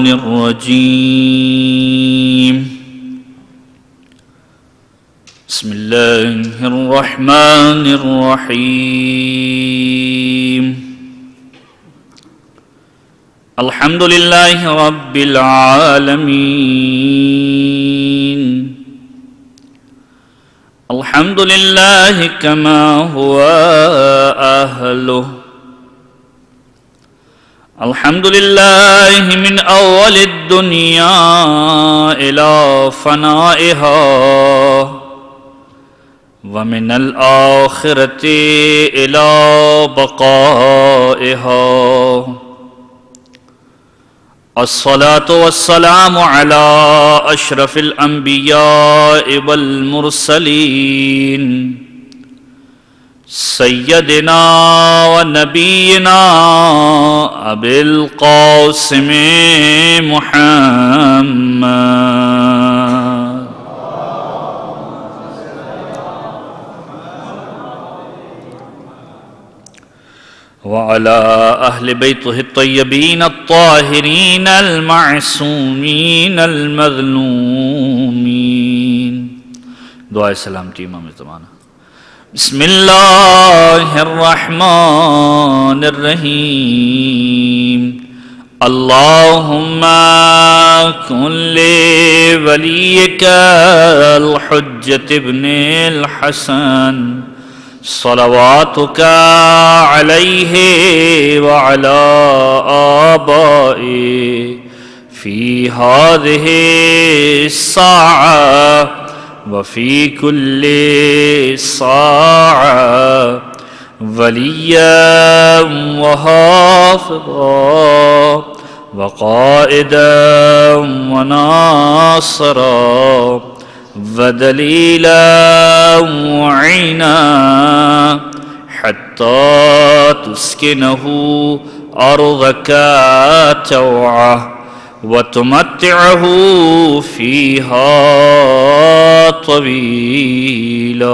الرجيم بسم الله الرحمن الرحيم الحمد لله رب العالمين الحمد لله كما هو أهله الحمد لله من أول الدنيا إلى فنائها ومن الآخرة إلى بقائها الصلاة والسلام على أشرف الأنبياء والمرسلين سيدنا ونبينا أبي القاسم محمد وعلى أهل بيته الطيبين الطاهرين المعصومين المظلومين دعائے سلامتی امام زمانہ بسم اللہ الرحمن الرحیم اللہم کن لولیک الحجۃ ابن الحسن صلواتک علیہ وعلی آبائہ فی هذه الساعة وفي كل ساعة وليا وحافظا وقائدا وناصرا ودليلا وعينا حتى تسكنه أرضك توعه وتمتعه فيها طويلا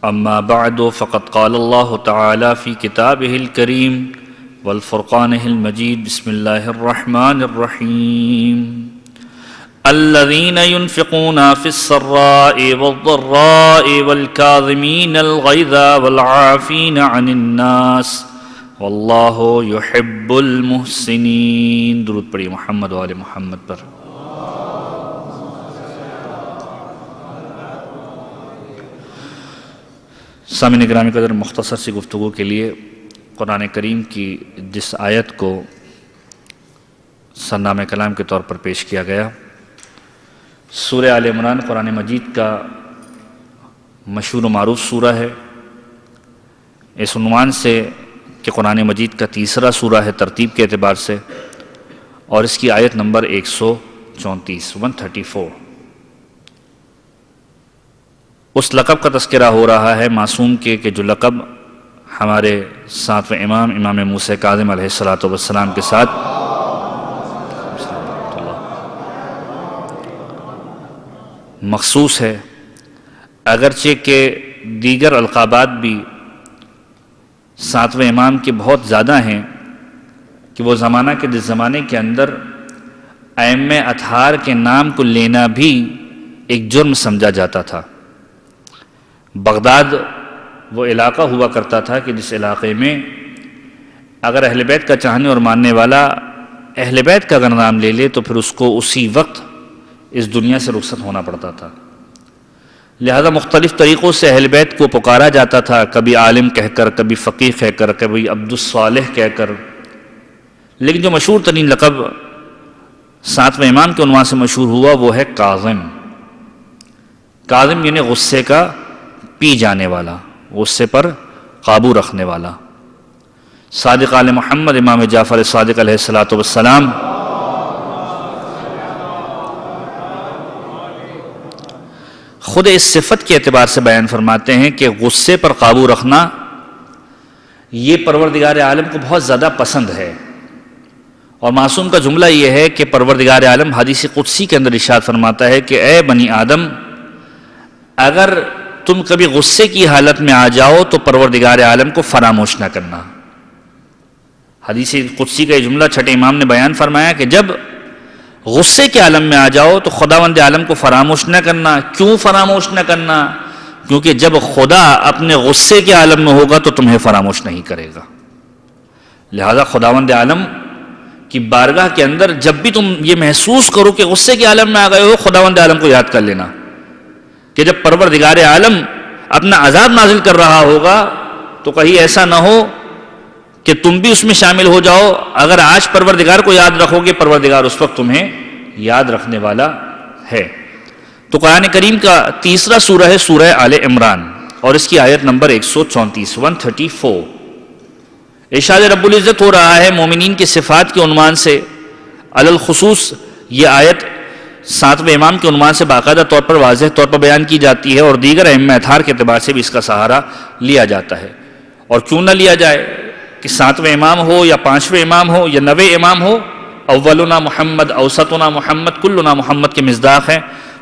أما بعد فقد قال الله تعالى في كتابه الكريم والفرقانه المجيد بسم الله الرحمن الرحيم الذين ينفقون في السراء والضراء والكاظمين الغيظ والعافين عن الناس والله يحب المحسنين درود پڑھیے محمد و آل محمد پر سامعین گرامی قدر مختصر سی گفتگو کے لیے قرآن کریم کی جس آیت کو سرنامہ کلام کے طور پر پیش کیا گیا سورہ آل عمران قرآن مجید کا مشہور و معروف سورہ ہے اس عنوان سے کہ قرآن مجید کا تیسرا سورہ ہے ترتیب کے اعتبار سے اور اس کی آیت نمبر 134 اس لقب کا تذکرہ ہو رہا ہے معصوم کے کہ جو لقب ہمارے ساتویں امام موسیٰ کاظم علیہ السلام کے ساتھ مخصوص ہے اگرچہ کہ دیگر القابات بھی ساتویں امام کے بہت زیادہ ہیں کہ وہ زمانہ کے جس زمانے کے اندر ائمہ اطہار کے نام کو لینا بھی ایک جرم سمجھا جاتا تھا بغداد وہ علاقہ ہوا کرتا تھا کہ جس علاقے میں اگر اہل بیت کا چاہنے اور ماننے والا اہل بیت کا اگر نام لے لے تو پھر اس کو اسی وقت اس دنیا سے رخصت ہونا پڑتا تھا لہذا مختلف طریقوں سے اہل بیت کو پکارا جاتا تھا کبھی عالم کہہ کر کبھی فقیہ کہہ کر کبھی عبد الصالح کہہ کر لیکن جو مشہور ترین لقب ساتویں امام کے عنوان سے مشہور ہوا وہ ہے کاظم یعنی غصے کا پی جانے والا غصے پر قابو رکھنے والا صادق آل محمد امام جعفر صادق علیہ السلام خود اس صفت کے اعتبار سے بیان فرماتے ہیں کہ غصے پر قابو رکھنا یہ پروردگار عالم کو بہت زیادہ پسند ہے اور معصوم کا جملہ یہ ہے کہ پروردگار عالم حدیث قدسی کے اندر ارشاد فرماتا ہے کہ اے بنی آدم اگر تم کبھی غصے کی حالت میں آ جاؤ تو پروردگار عالم کو فراموش نہ کرنا۔ حدیث قدسی کا یہ جملہ چھٹے امام نے بیان فرمایا کہ جب غصے کے عالم میں آ جاؤ تو خداوند عالم کو فراموش نہ کرنا۔ کیوں فراموش نہ کرنا؟ کیونکہ جب خدا اپنے غصے کے عالم میں ہوگا تو تمہیں فراموش نہیں کرے گا۔ لہذا خداوند عالم کی بارگاہ کے اندر جب بھی تم یہ محسوس کرو کہ غصے کے عالم میں آ گئے ہو، خداوند عالم کو یاد کر لینا کہ جب پروردگار عالم اپنا عذاب نازل کر رہا ہوگا تو کہیں ایسا نہ ہو کہ تم بھی اس میں شامل ہو جاؤ۔ اگر آج پروردگار کو یاد رکھو گے، پروردگار اس وقت تمہیں یاد رکھنے والا ہے۔ تو قرآن کریم کا تیسرا سورہ ہے سورہ آل عمران، اور اس کی آیت نمبر 134 134۔ ارشاد رب العزت ہو رہا ہے مومنین کی صفات کے عنوان سے، علی الخصوص یہ آیت 7ویں امام کے عنوان سے باقاعدہ طور پر واضح طور پر بیان کی جاتی ہے، اور دیگر ائمہ اطہار کے اعتبار سے بھی اس کا سہارا لیا جاتا ہے۔ اور کیوں نہ لیا جائے کہ 7ویں امام ہو یا 5ویں امام ہو یا 9ویں امام ہو، اولنا محمد، اوسطنا محمد، کلنا محمد کے مصداق ہیں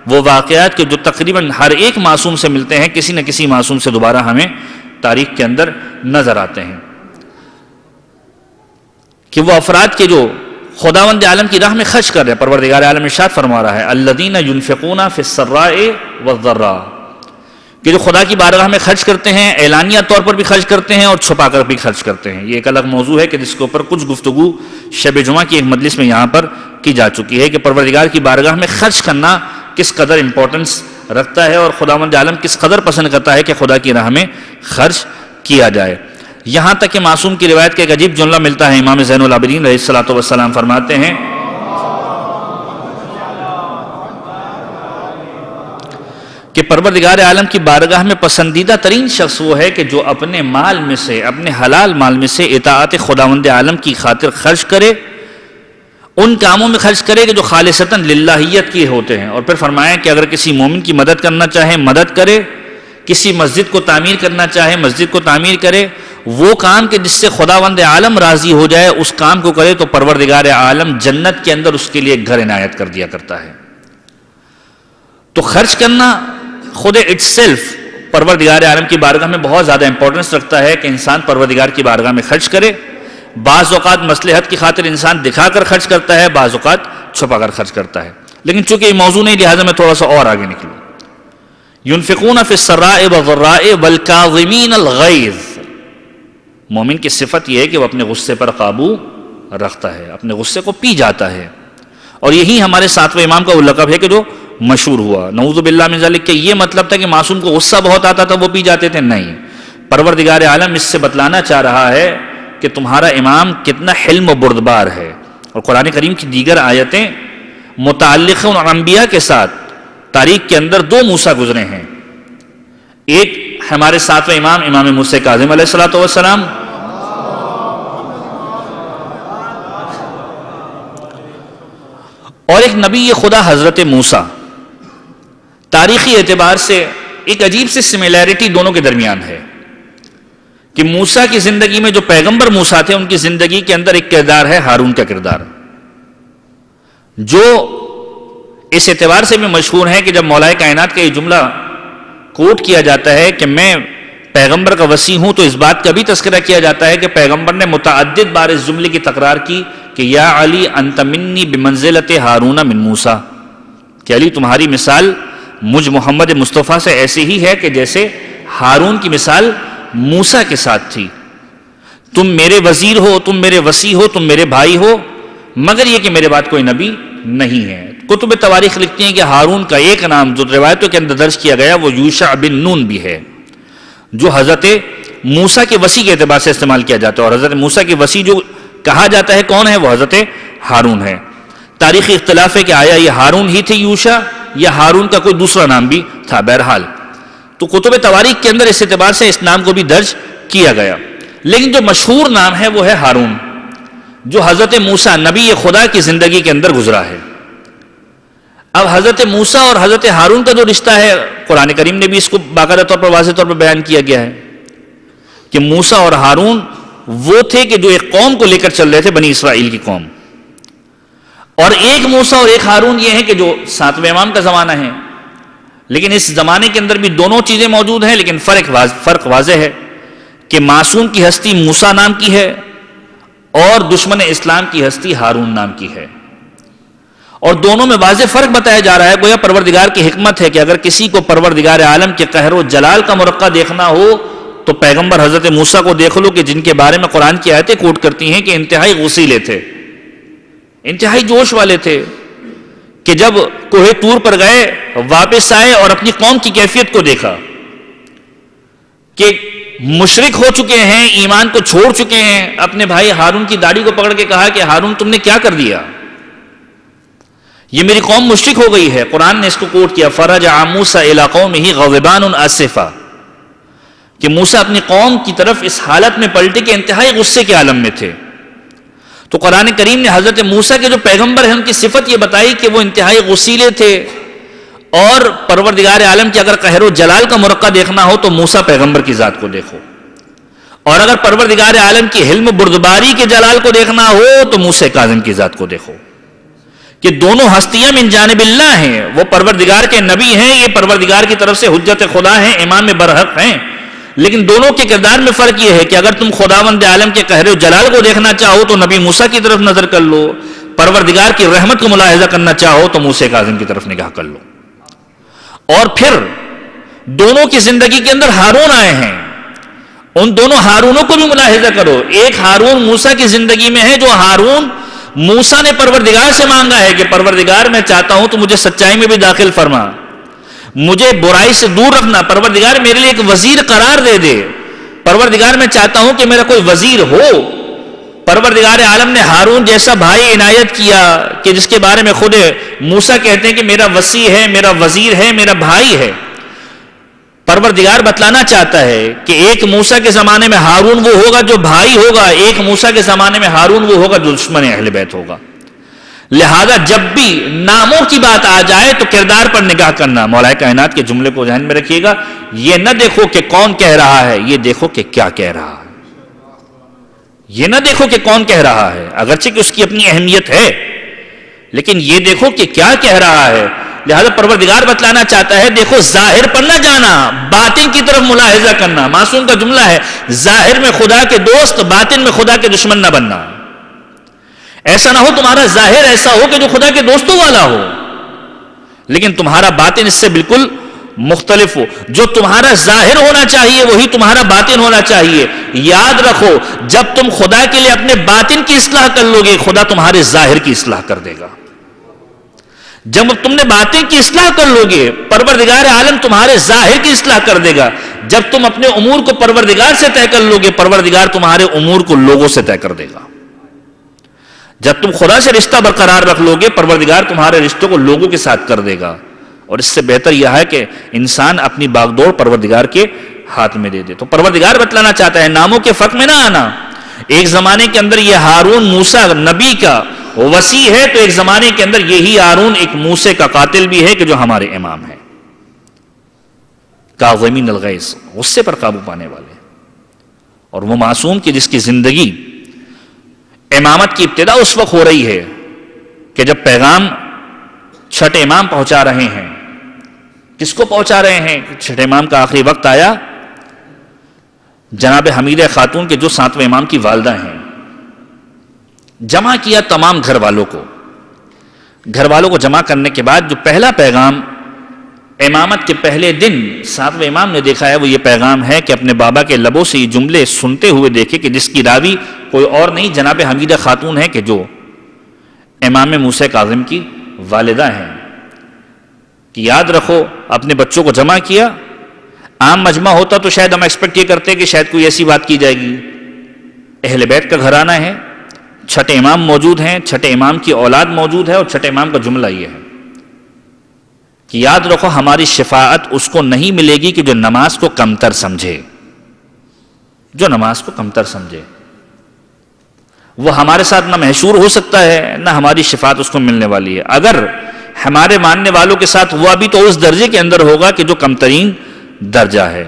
وہ واقعات کہ جو تقریباً ہر ایک معصوم سے ملتے ہیں، کسی نہ کسی معصوم سے دوبارہ ہمیں تاریخ کے اندر نظر آتے ہیں، کہ وہ افراد کے جو خداوند عالم کی راہ میں خرچ کر رہے ہیں۔ پروردگار عالم ارشاد فرما رہا ہے الذین ینفقون فی السراء والضراء، کہ جو خدا کی بارگاہ میں خرچ کرتے ہیں، اعلانیہ طور پر بھی خرچ کرتے ہیں اور چھپا کر بھی خرچ کرتے ہیں۔ یہ ایک الگ موضوع ہے کہ جس کے اوپر کچھ گفتگو شب جمعہ کی ایک مجلس میں یہاں پر کی جا چکی ہے کہ پروردگار کی بارگاہ میں خرچ کرنا کس قدر امپورٹنس رکھتا ہے اور خداوند عالم کس قدر پسند کرتا ہے کہ خدا کی راہ میں خرچ کیا جائے۔ یہاں تک کہ معصوم کی روایت کا ایک عجیب جملہ ملتا ہے، امام زین العابدین علیہ الصلوۃ والسلام فرماتے ہیں کہ پروردگار عالم کی بارگاہ میں پسندیدہ ترین شخص وہ ہے کہ جو اپنے مال میں سے، اپنے حلال مال میں سے اطاعت خداوند عالم کی خاطر خرچ کرے، ان کاموں میں خرچ کرے کہ جو خالصتاً للہیت کے ہوتے ہیں۔ اور پھر فرمایا کہ اگر کسی مومن کی مدد کرنا چاہے مدد کرے، کسی مسجد کو تعمیر کرنا چاہے مسجد کو تعمیر کرے، وہ کام کہ جس سے خداوند عالم راضی ہو جائے اس کام کو کرے تو پروردگار عالم جنت کے اندر اس کے لیے ایک گھر عنایت کر دیا کرتا ہے۔ تو خرچ کرنا خود اٹ سیلف پروردگار عالم کی بارگاہ میں بہت زیادہ امپورٹنس رکھتا ہے کہ انسان پروردگار کی بارگاہ میں خرچ کرے۔ بعض اوقات مصلحت کی خاطر انسان دکھا کر خرچ کرتا ہے، بعض اوقات چھپا کر خرچ کرتا ہے، لیکن چونکہ یہ موضوع نہیں لہٰذا میں تھوڑا سا اور آگے نکلوں۔ ينفقون فی السراء والضراء والکاظمین الغیظ، مومن کی صفت یہ ہے کہ وہ اپنے غصے پر قابو رکھتا ہے، اپنے غصے کو پی جاتا ہے، اور یہی ہمارے 7ویں امام کا وہ لقب ہے کہ جو مشہور ہوا، نعوذ باللہ من ذالک، کہ یہ مطلب تھا کہ معصوم کو غصہ بہت آتا تھا وہ پی جاتے تھے، نہیں، پروردگار عالم اس سے بتلانا چاہ رہا ہے کہ تمہارا امام کتنا حلم و بردبار ہے۔ اور قرآن کریم کی دیگر آیتیں متعلق انبیاء کے ساتھ تاریخ کے اندر 2 موسیٰ گزرے ہیں، ایک ہمارے 7ویں امام امام موسیٰ کاظم علیہ الصلوۃ والسلام، اور ایک نبی خدا حضرت موسیٰ۔ تاریخی اعتبار سے ایک عجیب سے سملیرٹی دونوں کے درمیان ہے کہ موسیٰ کی زندگی میں جو پیغمبر موسیٰ تھے ان کی زندگی کے اندر ایک کردار ہے ہارون کا کردار، جو اس اعتبار سے بھی مشہور ہے کہ جب مولا کائنات کا یہ جملہ کوٹ کیا جاتا ہے کہ میں پیغمبر کا وصی ہوں تو اس بات کا بھی تذکرہ کیا جاتا ہے کہ پیغمبر نے متعدد بار اس جملے کی تکرار کی کہ یا علی انت منی بمنزلت ہارون من موسیٰ، کہ علی تمہاری مثال مجھ محمد مصطفیٰ سے ایسے ہی ہے کہ جیسے ہارون کی مثال موسیٰ کے ساتھ تھی، تم میرے وزیر ہو، تم میرے وصی ہو، تم میرے بھائی ہو، مگر یہ کہ میرے بعد کوئی نبی نہیں ہے۔ کتب تواریخ لکھتی ہیں کہ ہارون کا ایک نام جو روایتوں کے اندر درج کیا گیا وہ یوشع بن نون بھی ہے، جو حضرت موسیٰ کے وصی کے اعتبار سے استعمال کیا جاتا ہے، اور حضرت موسیٰ کے وصی جو کہا جاتا ہے کون ہے وہ حضرت ہارون ہے۔ تاریخی اختلاف ہے کہ آیا یہ ہارون ہی تھے یوشع یا ہارون کا کوئی دوسرا نام بھی تھا، بہرحال تو کتب تواریخ کے اندر اس اعتبار سے اس نام کو بھی درج کیا گیا، لیکن جو مشہور نام ہے وہ ہے ہارون، جو حضرت موسیٰ نبی خدا کی زندگی کے اندر گزرا ہے۔ اب حضرت موسیٰ اور حضرت ہارون کا جو رشتہ ہے قرآن کریم نے بھی اس کو باقاعدہ طور پر واضح طور پر بیان کیا گیا ہے کہ موسیٰ اور ہارون وہ تھے کہ جو ایک قوم کو لے کر چل رہے تھے، بنی اسرائیل کی قوم، اور ایک موسیٰ اور ایک ہارون یہ ہے کہ جو 7ویں امام کا زمانہ ہے، لیکن اس زمانے کے اندر بھی دونوں چیزیں موجود ہیں، لیکن فرق واضح ہے کہ معصوم کی ہستی موسیٰ نام کی ہے اور دشمن اسلام کی ہستی ہارون نام کی ہے، اور دونوں میں واضح فرق بتایا جا رہا ہے۔ گویا پروردگار کی حکمت ہے کہ اگر کسی کو پروردگار عالم کے قہر و جلال کا مرقع دیکھنا ہو تو پیغمبر حضرت موسیٰ کو دیکھ لو، کہ جن کے بارے میں قرآن کی آیتیں کوٹ کرتی ہیں کہ انتہائی غصیلے تھے، انتہائی جوش والے تھے، کہ جب کوہ طور پر گئے واپس آئے اور اپنی قوم کی کیفیت کو دیکھا کہ مشرک ہو چکے ہیں، ایمان کو چھوڑ چکے ہیں، اپنے بھائی ہارون کی داڑھی کو پکڑ کے کہا کہ ہارون تم نے کیا کر دیا، یہ میری قوم مشرک ہو گئی ہے۔ قرآن نے اس کو کوٹ کیا فرجع موسیٰ الی قومہ غضبان آسفا، کہ موسیٰ اپنی قوم کی طرف اس حالت میں پلٹے کہ انتہائی غصے کے عالم میں تھے۔ تو قرآن کریم نے حضرت موسیٰ کے جو پیغمبر ہیں ان کی صفت یہ بتائی کہ وہ انتہائی غصیلے تھے، اور پروردگار عالم کے اگر قہر و جلال کا مرقع دیکھنا ہو تو موسیٰ پیغمبر کی ذات کو دیکھو، اور اگر پروردگار عالم کی حلم بردباری کے جلال کو دیکھنا ہو تو موسیٰ کاظم کی ذات کو دیکھو، کہ دونوں ہستیاں من جانب اللہ ہیں، وہ پروردگار کے نبی ہیں، یہ پروردگار کی طرف سے حجت خدا ہیں، امام برحق ہیں، لیکن دونوں کے کردار میں فرق یہ ہے کہ اگر تم خداوند عالم کے قہر و جلال کو دیکھنا چاہو تو نبی موسیٰ کی طرف نظر کر لو، پروردگار کی رحمت کو ملاحظہ کرنا چاہو تو موسیٰ کاظم کی طرف نگاہ کر لو۔ اور پھر دونوں کی زندگی کے اندر ہارون آئے ہیں، ان دونوں ہارونوں کو بھی ملاحظہ کرو۔ ایک ہارون موسیٰ کی زندگی میں ہے جو ہارون موسیٰ نے پروردگار سے مانگا ہے کہ پروردگار میں چاہتا ہوں تو مجھے سچائی میں بھی داخل فرما، مجھے برائی سے دور رکھنا، پروردگار میرے لیے ایک وزیر قرار دے دے، پروردگار میں چاہتا ہوں کہ میرا کوئی وزیر ہو۔ پروردگار عالم نے ہارون جیسا بھائی عنایت کیا کہ جس کے بارے میں خود موسیٰ کہتے ہیں کہ میرا وصی ہے، میرا وزیر ہے، میرا بھائی ہے۔ پروردگار بتلانا چاہتا ہے کہ ایک موسیٰ کے زمانے میں ہارون وہ ہوگا جو بھائی ہوگا، ایک موسیٰ کے زمانے میں ہارون وہ ہوگا جو دشمن اہل بیت ہوگا۔ لہذا جب بھی ناموں کی بات آ جائے تو کردار پر نگاہ کرنا۔ مولا کائنات کے جملے کو ذہن میں رکھیے گا، یہ نہ دیکھو کہ کون کہہ رہا ہے، یہ دیکھو کہ کیا کہہ رہا ہے۔ یہ نہ دیکھو کہ کون کہہ رہا ہے، اگرچہ کہ اس کی اپنی اہمیت ہے، لیکن یہ دیکھو کہ کیا کہہ رہا ہے۔ لہذا پروردگار بتلانا چاہتا ہے دیکھو ظاہر پر نہ جانا، باطن کی طرف ملاحظہ کرنا۔ معصوم کا جملہ ہے ظاہر میں خدا کے دوست، باطن میں خدا کے دشمن نہ بننا۔ ایسا نہ ہو تمہارا ظاہر ایسا ہو کہ جو خدا کے دوستوں والا ہو، لیکن تمہارا باطن اس سے بالکل مختلف ہو۔ جو تمہارا ظاہر ہونا چاہیے وہی تمہارا باطن ہونا چاہیے۔ یاد رکھو جب تم خدا کے لیے اپنے باطن کی اصلاح کر لو گے، خدا تمہارے ظاہر کی اصلاح کر دے گا۔ جب تم نے باطن کی اصلاح کر لو گے، پروردگار عالم تمہارے ظاہر کی اصلاح کر دے گا۔ جب تم اپنے امور کو پروردگار سے طے کر لو گے، پروردگار تمہارے امور کو لوگوں سے طے کر دے گا۔ جب تم خدا سے رشتہ برقرار رکھ لو گے، پروردگار تمہارے رشتوں کو لوگوں کے ساتھ کر دے گا۔ اور اس سے بہتر یہ ہے کہ انسان اپنی باغ دوڑ پروردگار کے ہاتھ میں دے دے۔ تو پروردگار بتلانا چاہتا ہے ناموں کے فرق میں نہ آنا۔ ایک زمانے کے اندر یہ ہارون موسیٰ نبی کا وصی ہے، تو ایک زمانے کے اندر یہی ہارون ایک موسیٰ کا قاتل بھی ہے کہ جو ہمارے امام ہے، کاظمین الغیظ، غصے پر قابو پانے والے، اور وہ معصوم کی جس کی زندگی امامت کی ابتدا اس وقت ہو رہی ہے کہ جب پیغام چھٹے امام پہنچا رہے ہیں۔ کس کو پہنچا رہے ہیں؟ چھٹے امام کا آخری وقت آیا، جناب حمیدہ خاتون کے جو 7ویں امام کی والدہ ہیں، جمع کیا تمام گھر والوں کو جمع کرنے کے بعد جو پہلا پیغام امامت کے پہلے دن 7ویں امام نے دیکھا ہے وہ یہ پیغام ہے کہ اپنے بابا کے لبوں سے یہ جملے سنتے ہوئے دیکھے کہ جس کی راوی کوئی اور نہیں جناب حمیدہ خاتون ہے کہ جو امام موسیٰ کاظم کی والدہ ہیں، کہ یاد رکھو اپنے بچوں کو جمع کیا۔ عام مجمع ہوتا تو شاید ہم ایکسپیکٹ یہ کرتے کہ شاید کوئی ایسی بات کی جائے گی، اہل بیت کا گھرانہ ہے، چھٹے امام موجود ہیں، چھٹے امام کی اولاد موجود ہے، اور چھٹے امام کا جملہ یہ ہے کہ یاد رکھو ہماری شفاعت اس کو نہیں ملے گی کہ جو نماز کو کمتر سمجھے، جو نماز کو کمتر سمجھے وہ ہمارے ساتھ نہ محشور ہو سکتا ہے، نہ ہماری شفاعت اس کو ملنے والی ہے۔ اگر ہمارے ماننے والوں کے ساتھ ہوا بھی تو اس درجے کے اندر ہوگا کہ جو کمترین درجہ ہے۔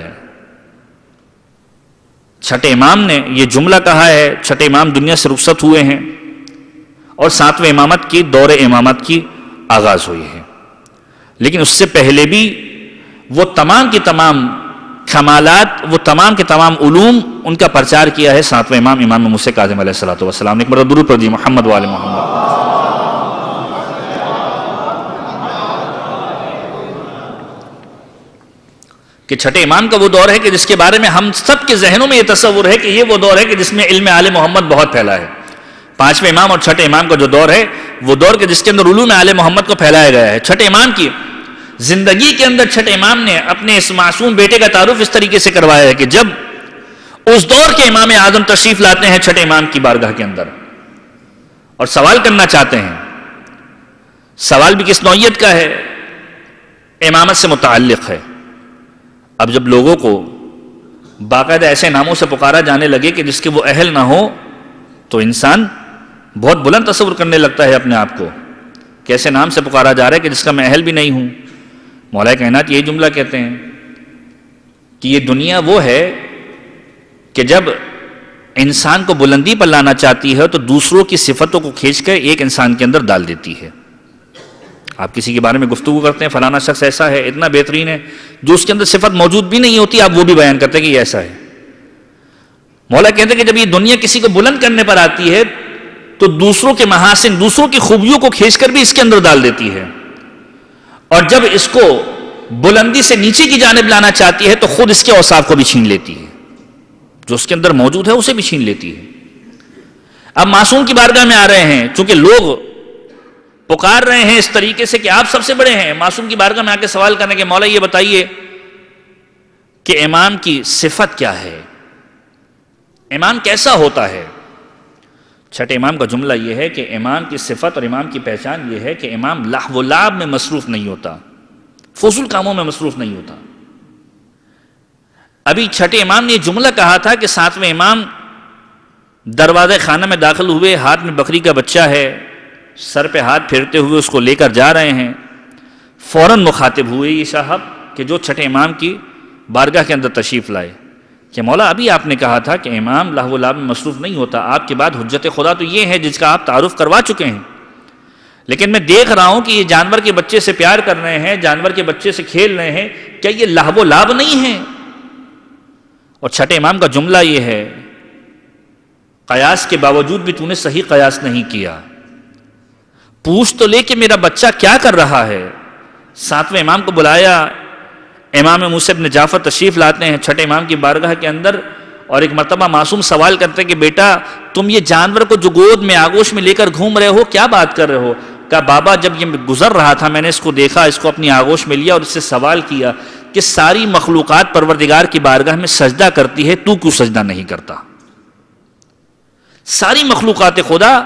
چھٹے امام نے یہ جملہ کہا ہے، چھٹے امام دنیا سے رخصت ہوئے ہیں اور 7ویں امامت کی دور امامت کی آغاز ہوئی ہے، لیکن اس سے پہلے بھی وہ تمام کی تمام کمالات، وہ تمام کے تمام علوم، ان کا پرچار کیا ہے ساتویں امام امام موسیٰ کاظم علیہ السلام نے۔ ایک مرتبہ درود پڑھیے محمد وآل محمد۔ کہ چھٹے امام کا وہ دور ہے کہ جس کے بارے میں ہم سب کے ذہنوں میں یہ تصور ہے کہ یہ وہ دور ہے کہ جس میں علم آل محمد بہت پھیلا ہے۔ پانچویں امام اور چھٹے امام کا جو دور ہے وہ دور کہ جس کے اندر علوم آل محمد کو پھیلایا گیا ہے۔ چھٹے امام کی زندگی کے اندر چھٹے امام نے اپنے اس معصوم بیٹے کا تعارف اس طریقے سے کروایا ہے کہ جب اس دور کے امام اعظم تشریف لاتے ہیں چھٹے امام کی بارگاہ کے اندر اور سوال کرنا چاہتے ہیں، سوال بھی کس نوعیت کا ہے؟ امامت سے متعلق ہے۔ اب جب لوگوں کو باقاعدہ ایسے ناموں سے پکارا جانے لگے کہ جس کے وہ اہل نہ ہو تو انسان بہت بلند تصور کرنے لگتا ہے اپنے آپ کو، کیسے نام سے پکارا جا رہا ہے کہ جس کا میں اہل بھی نہیں ہوں۔ مولا کائنات یہی جملہ کہتے ہیں کہ یہ دنیا وہ ہے کہ جب انسان کو بلندی پر لانا چاہتی ہے تو دوسروں کی صفتوں کو کھینچ کر ایک انسان کے اندر ڈال دیتی ہے۔ آپ کسی کے بارے میں گفتگو کرتے ہیں، فلانا شخص ایسا ہے، اتنا بہترین ہے، جو اس کے اندر صفت موجود بھی نہیں ہوتی آپ وہ بھی بیان کرتے ہیں کہ یہ ایسا ہے۔ مولا کہتے ہیں کہ جب یہ دنیا کسی کو بلند کرنے پر آتی ہے تو دوسروں کے محاسن، دوسروں کی خوبیوں کو کھینچ کر بھی اس کے اندر ڈال دیتی ہے، اور جب اس کو بلندی سے نیچے کی جانب لانا چاہتی ہے تو خود اس کے اوصاف کو بھی چھین لیتی ہے، جو اس کے اندر موجود ہے اسے بھی چھین لیتی ہے۔ اب معصوم کی بارگاہ میں آ رہے ہیں، چونکہ لوگ پکار رہے ہیں اس طریقے سے کہ آپ سب سے بڑے ہیں، معصوم کی بارگاہ میں آ کے سوال کرنے کے مولا یہ بتائیے کہ امام کی صفت کیا ہے، امام کیسا ہوتا ہے؟ چھٹے امام کا جملہ یہ ہے کہ امام کی صفت اور امام کی پہچان یہ ہے کہ امام لہو و لعب میں مصروف نہیں ہوتا، فضول کاموں میں مصروف نہیں ہوتا۔ ابھی چھٹے امام نے یہ جملہ کہا تھا کہ ساتویں امام دروازے خانہ میں داخل ہوئے، ہاتھ میں بکری کا بچہ ہے، سر پہ ہاتھ پھیرتے ہوئے اس کو لے کر جا رہے ہیں۔ فوراً مخاطب ہوئے یہ صاحب کہ جو چھٹے امام کی بارگاہ کے اندر تشریف لائے کہ مولا ابھی آپ نے کہا تھا کہ امام لہو و لعب میں مصروف نہیں ہوتا، آپ کے بعد حجت خدا تو یہ ہے جس کا آپ تعارف کروا چکے ہیں، لیکن میں دیکھ رہا ہوں کہ یہ جانور کے بچے سے پیار کر رہے ہیں، جانور کے بچے سے کھیل رہے ہیں، کیا یہ لہو و لعب نہیں ہے؟ اور چھٹے امام کا جملہ یہ ہے قیاس کے باوجود بھی تو نے صحیح قیاس نہیں کیا، پوچھ تو لے کہ میرا بچہ کیا کر رہا ہے۔ ساتویں امام کو بلایا، امام موسیٰ ابن جعفر تشریف لاتے ہیں چھٹے امام کی بارگاہ کے اندر، اور ایک مرتبہ معصوم سوال کرتے ہیں کہ بیٹا تم یہ جانور کو جو گود میں آغوش میں لے کر گھوم رہے ہو کیا بات کر رہے ہو؟ کہا بابا جب یہ گزر رہا تھا میں نے اس کو دیکھا، اس کو اپنی آغوش میں لیا اور اس سے سوال کیا کہ ساری مخلوقات پروردگار کی بارگاہ میں سجدہ کرتی ہے، تو کیوں سجدہ نہیں کرتا؟ ساری مخلوقات خدا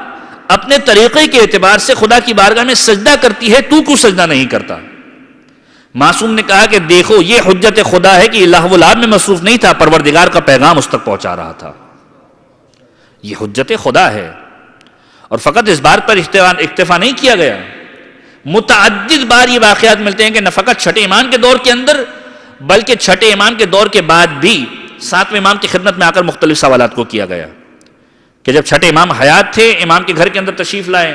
اپنے طریقے کے اعتبار سے خدا کی بارگاہ میں سجدہ کرتی ہے، تو کیوں سجدہ نہیں کرتا؟ معصوم نے کہا کہ دیکھو یہ حجت خدا ہے کہ یہ لہو و لعب میں مصروف نہیں تھا، پروردگار کا پیغام اس تک پہنچا رہا تھا، یہ حجت خدا ہے۔ اور فقط اس بات پر اکتفا نہیں کیا گیا، متعدد بار یہ واقعات ملتے ہیں کہ نہ فقط چھٹے امام کے دور کے اندر بلکہ چھٹے امام کے دور کے بعد بھی ساتویں امام کی خدمت میں آ کر مختلف سوالات کو کیا گیا کہ جب چھٹے امام حیات تھے امام کے گھر کے اندر تشریف لائے،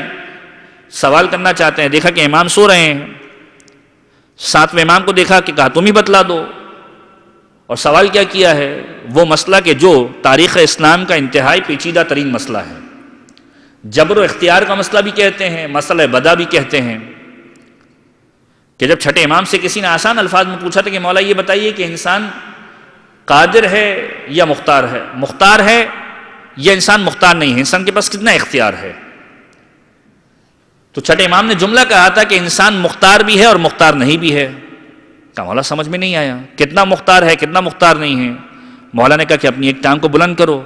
سوال کرنا چاہتے ہیں، دیکھا کہ امام سو رہے ہیں، ساتویں امام کو دیکھا کہ کہا تم ہی بتلا دو، اور سوال کیا کیا ہے؟ وہ مسئلہ کہ جو تاریخ اسلام کا انتہائی پیچیدہ ترین مسئلہ ہے، جبر و اختیار کا مسئلہ بھی کہتے ہیں، مسئلہ بدا بھی کہتے ہیں، کہ جب چھٹے امام سے کسی نے آسان الفاظ میں پوچھا تھا کہ مولا یہ بتائیے کہ انسان قادر ہے یا مختار ہے، مختار ہے یا انسان مختار نہیں ہے، انسان کے پاس کتنا اختیار ہے؟ تو چھٹے امام نے جملہ کہا تھا کہ انسان مختار بھی ہے اور مختار نہیں بھی ہے۔ کہا مولا سمجھ میں نہیں آیا، کتنا مختار ہے کتنا مختار نہیں ہے؟ مولا نے کہا کہ اپنی ایک ٹانگ کو بلند کرو،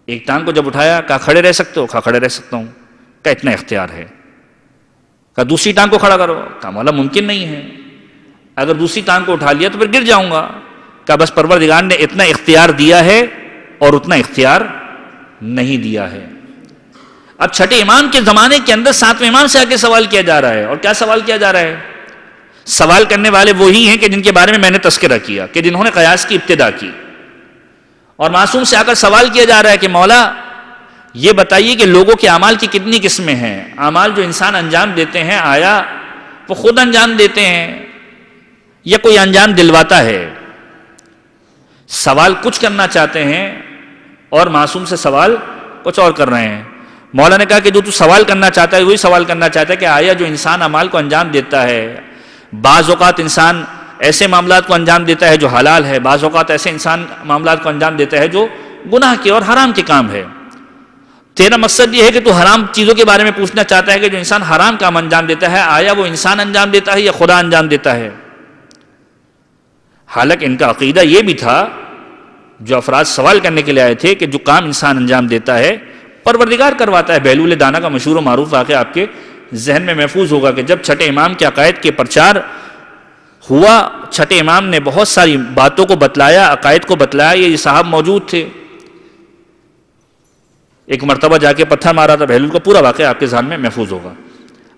ایک ٹانگ کو جب اٹھایا کہا کھڑے رہ سکتے ہو؟ کہا کھڑے رہ سکتا ہوں۔ کہا اتنا اختیار ہے۔ کہا دوسری ٹانگ کو کھڑا کرو؟ کہا مولا ممکن نہیں ہے، اگر دوسری ٹانگ کو اٹھا لیا تو پھر گر جاؤں گا۔ کہا بس پروردگار نے اتنا اختیار دیا ہے اور اتنا اختیار نہیں دیا ہے۔ اب چھٹے امام کے زمانے کے اندر ساتویں امام سے آ کے سوال کیا جا رہا ہے، اور کیا سوال کیا جا رہا ہے؟ سوال کرنے والے وہی ہیں کہ جن کے بارے میں نے تذکرہ کیا کہ جنہوں نے قیاس کی ابتدا کی، اور معصوم سے آ کر سوال کیا جا رہا ہے کہ مولا یہ بتائیے کہ لوگوں کے اعمال کی کتنی قسمیں ہیں؟ اعمال جو انسان انجام دیتے ہیں آیا وہ خود انجام دیتے ہیں یا کوئی انجام دلواتا ہے. سوال کچھ کرنا چاہتے ہیں اور معصوم سے سوال کچھ اور کر رہے ہیں. مولا نے کہا کہ جو تو سوال کرنا چاہتا ہے وہی سوال کرنا چاہتا ہے کہ آیا جو انسان اعمال کو انجام دیتا ہے، بعض اوقات انسان ایسے معاملات کو انجام دیتا ہے جو حلال ہے، بعض اوقات ایسے انسان معاملات کو انجام دیتا ہے جو گناہ کے اور حرام کے کام ہے. تیرا مقصد یہ ہے کہ تو حرام چیزوں کے بارے میں پوچھنا چاہتا ہے کہ جو انسان حرام کام انجام دیتا ہے آیا وہ انسان انجام دیتا ہے یا خدا انجام دیتا ہے. حالانکہ ان کا عقیدہ یہ بھی تھا، جو افراد سوال کرنے کے لیے آئے تھے، کہ جو کام انسان انجام دیتا ہے پروردگار کرواتا ہے. بہلول دانا کا مشہور و معروف واقعہ آپ کے ذہن میں محفوظ ہوگا کہ جب چھٹے امام کے عقائد کے پرچار ہوا، چھٹے امام نے بہت ساری باتوں کو بتلایا، عقائد کو بتلایا. یہ صاحب موجود تھے. ایک مرتبہ جا کے پتھر مارا تھا بہلول کو، پورا واقعہ آپ کے ذہن میں محفوظ ہوگا.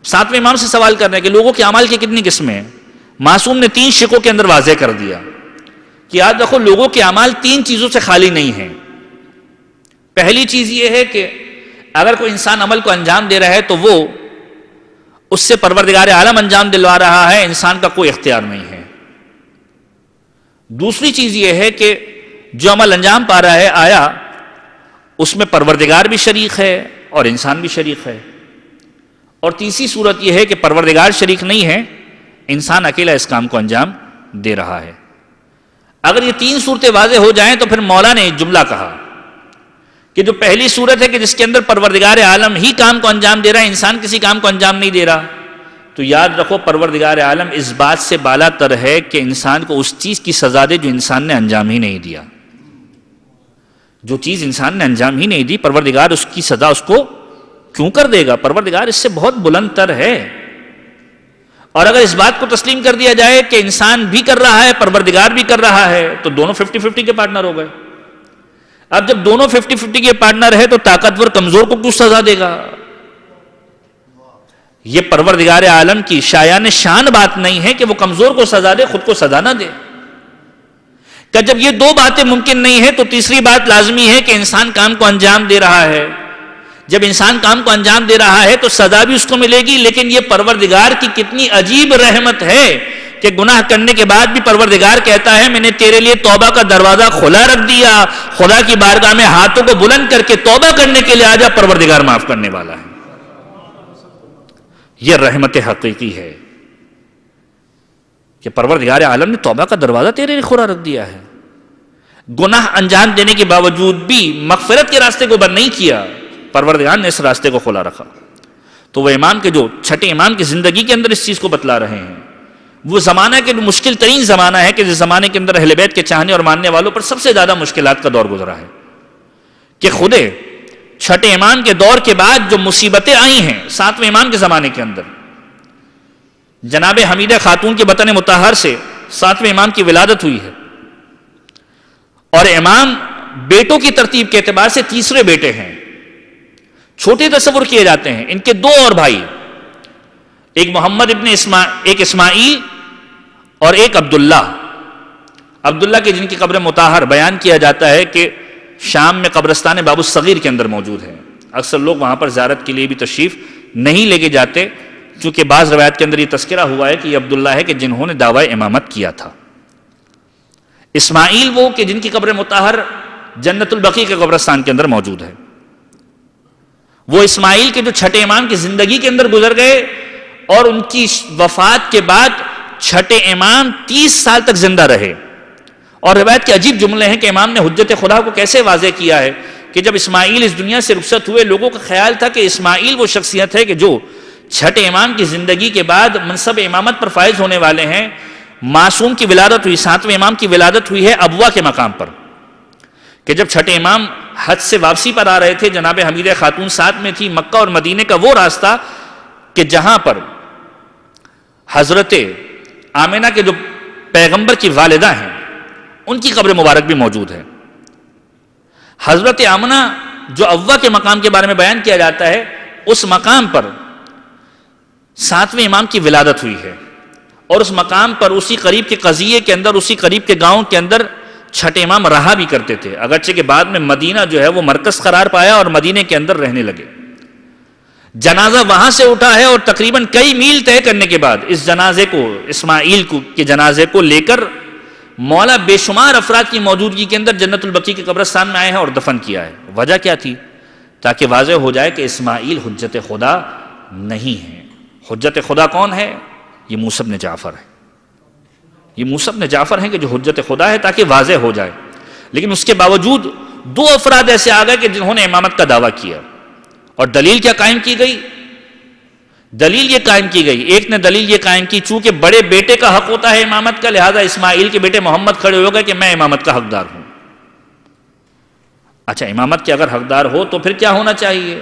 ساتویں امام سے سوال کرنے کہ لوگوں کے اعمال کی کتنی قسمیں ہیں. معصوم نے 3 شقوں کے اندر واضح کر دیا کہ یاد رکھو لوگوں کے اعمال 3 چیزوں سے خالی نہیں ہیں. پہلی چیز یہ ہے کہ اگر کوئی انسان عمل کو انجام دے رہا ہے تو وہ اس سے پروردگار عالم انجام دلوا رہا ہے، انسان کا کوئی اختیار نہیں ہے. دوسری چیز یہ ہے کہ جو عمل انجام پا رہا ہے آیا اس میں پروردگار بھی شریک ہے اور انسان بھی شریک ہے. اور تیسری صورت یہ ہے کہ پروردگار شریک نہیں ہے، انسان اکیلا اس کام کو انجام دے رہا ہے. اگر یہ 3 صورتیں واضح ہو جائیں تو پھر مولا نے ایک جملہ کہا کہ جو پہلی صورت ہے کہ جس کے اندر پروردگار عالم ہی کام کو انجام دے رہا ہے، انسان کسی کام کو انجام نہیں دے رہا، تو یاد رکھو پروردگار عالم اس بات سے بالا تر ہے کہ انسان کو اس چیز کی سزا دے جو انسان نے انجام ہی نہیں دیا. جو چیز انسان نے انجام ہی نہیں دی، پروردگار اس کی سزا اس کو کیوں کر دے گا؟ پروردگار اس سے بہت بلند تر ہے. اور اگر اس بات کو تسلیم کر دیا جائے کہ انسان بھی کر رہا ہے پروردگار بھی کر رہا ہے تو دونوں 50-50 کے پارٹنر ہو گئے. اب جب دونوں 50-50 کے پارٹنر ہے تو طاقتور کمزور کو کیوں سزا دے گا؟ یہ پروردگار عالم کی شایان شان بات نہیں ہے کہ وہ کمزور کو سزا دے، خود کو سزا نہ دے. کہ جب یہ 2 باتیں ممکن نہیں ہے تو تیسری بات لازمی ہے کہ انسان کام کو انجام دے رہا ہے. جب انسان کام کو انجام دے رہا ہے تو سزا بھی اس کو ملے گی. لیکن یہ پروردگار کی کتنی عجیب رحمت ہے کہ گناہ کرنے کے بعد بھی پروردگار کہتا ہے میں نے تیرے لیے توبہ کا دروازہ کھلا رکھ دیا. خدا کی بارگاہ میں ہاتھوں کو بلند کر کے توبہ کرنے کے لیے آجا، پروردگار معاف کرنے والا ہے. یہ رحمت حقیقی ہے کہ پروردگار عالم نے توبہ کا دروازہ تیرے لیے کھلا رکھ دیا ہے. گناہ انجام دینے کے باوجود بھی مغفرت کے راستے کو بند نہیں کیا، پروردگار نے اس راستے کو کھلا رکھا. تو وہ امام کے جو چھٹے امام کی زندگی کے اندر اس چیز کو بتلا رہے ہیں. وہ زمانہ کے مشکل ترین زمانہ ہے کہ جس زمانے کے اندر اہل بیت کے چاہنے اور ماننے والوں پر سب سے زیادہ مشکلات کا دور گزرا ہے. کہ خودے چھٹے امام کے دور کے بعد جو مصیبتیں آئی ہیں 7ویں امام کے زمانے کے اندر، جناب حمیدہ خاتون کے بطن مطہر سے 7ویں امام کی ولادت ہوئی ہے. اور امام بیٹوں کی ترتیب کے اعتبار سے تیسرے بیٹے ہیں. چھوٹے تصور کیے جاتے ہیں. ان کے 2 اور بھائی، ایک محمد ابن ایک اسماعیل اور ایک عبداللہ. عبداللہ کے جن کی قبر مطہر بیان کیا جاتا ہے کہ شام میں قبرستان باب الصغیر کے اندر موجود ہے. اکثر لوگ وہاں پر زیارت کے لیے بھی تشریف نہیں لے کے جاتے، چونکہ بعض روایت کے اندر یہ تذکرہ ہوا ہے کہ یہ عبداللہ ہے کہ جنہوں نے دعوی امامت کیا تھا. اسماعیل وہ کہ جن کی قبر مطہر جنت البقیع کے قبرستان کے اندر موجود ہے. وہ اسماعیل کے جو چھٹے امام کی زندگی کے اندر گزر گئے اور ان کی وفات کے بعد چھٹے امام 30 سال تک زندہ رہے. اور روایت کے عجیب جملے ہیں کہ امام نے حجت خدا کو کیسے واضح کیا ہے کہ جب اسماعیل اس دنیا سے رخصت ہوئے لوگوں کا خیال تھا کہ اسماعیل وہ شخصیت ہے کہ جو چھٹے امام کی زندگی کے بعد منصب امامت پر فائز ہونے والے ہیں. معصوم کی ولادت ہوئی، 7ویں امام کی ولادت ہوئی ہے ابوا کے مقام پر. کہ جب چھٹے امام حج سے واپسی پر آ رہے تھے، جناب حمیدہ خاتون ساتھ میں تھی. مکہ اور مدینے کا وہ راستہ کہ جہاں پر حضرت آمنہ کے جو پیغمبر کی والدہ ہیں ان کی قبر مبارک بھی موجود ہے. حضرت آمنہ جو ابوا کے مقام کے بارے میں بیان کیا جاتا ہے، اس مقام پر 7ویں امام کی ولادت ہوئی ہے. اور اس مقام پر اسی قریب کے قضیے کے اندر، اسی قریب کے گاؤں کے اندر چھٹے امام رہا بھی کرتے تھے. اگرچہ کہ بعد میں مدینہ جو ہے وہ مرکز قرار پایا اور مدینے کے اندر رہنے لگے. جنازہ وہاں سے اٹھا ہے اور تقریباً کئی میل طے کرنے کے بعد اس جنازے کو، اسماعیل کے جنازے کو لے کر مولا بے شمار افراد کی موجودگی کے اندر جنت البقیع کے قبرستان میں آئے ہیں اور دفن کیا ہے۔ وجہ کیا تھی؟ تاکہ واضح ہو جائے کہ اسماعیل حجت خدا نہیں ہے۔ حجت خدا کون ہے؟ یہ موسیٰ بن جعفر ہے۔ یہ موسیٰ بن جعفر ہیں کہ جو حجت خدا ہے، تاکہ واضح ہو جائے۔ لیکن اس کے باوجود دو افراد ایسے آ گئے کہ جنہوں نے امامت کا دعویٰ کیا، اور دلیل کیا قائم کی گئی؟ دلیل یہ قائم کی گئی، ایک نے دلیل یہ قائم کی چونکہ بڑے بیٹے کا حق ہوتا ہے امامت کا، لہذا اسماعیل کے بیٹے محمد کھڑے ہو گئے کہ میں امامت کا حقدار ہوں۔ اچھا، امامت کے اگر حقدار ہو تو پھر کیا ہونا چاہیے؟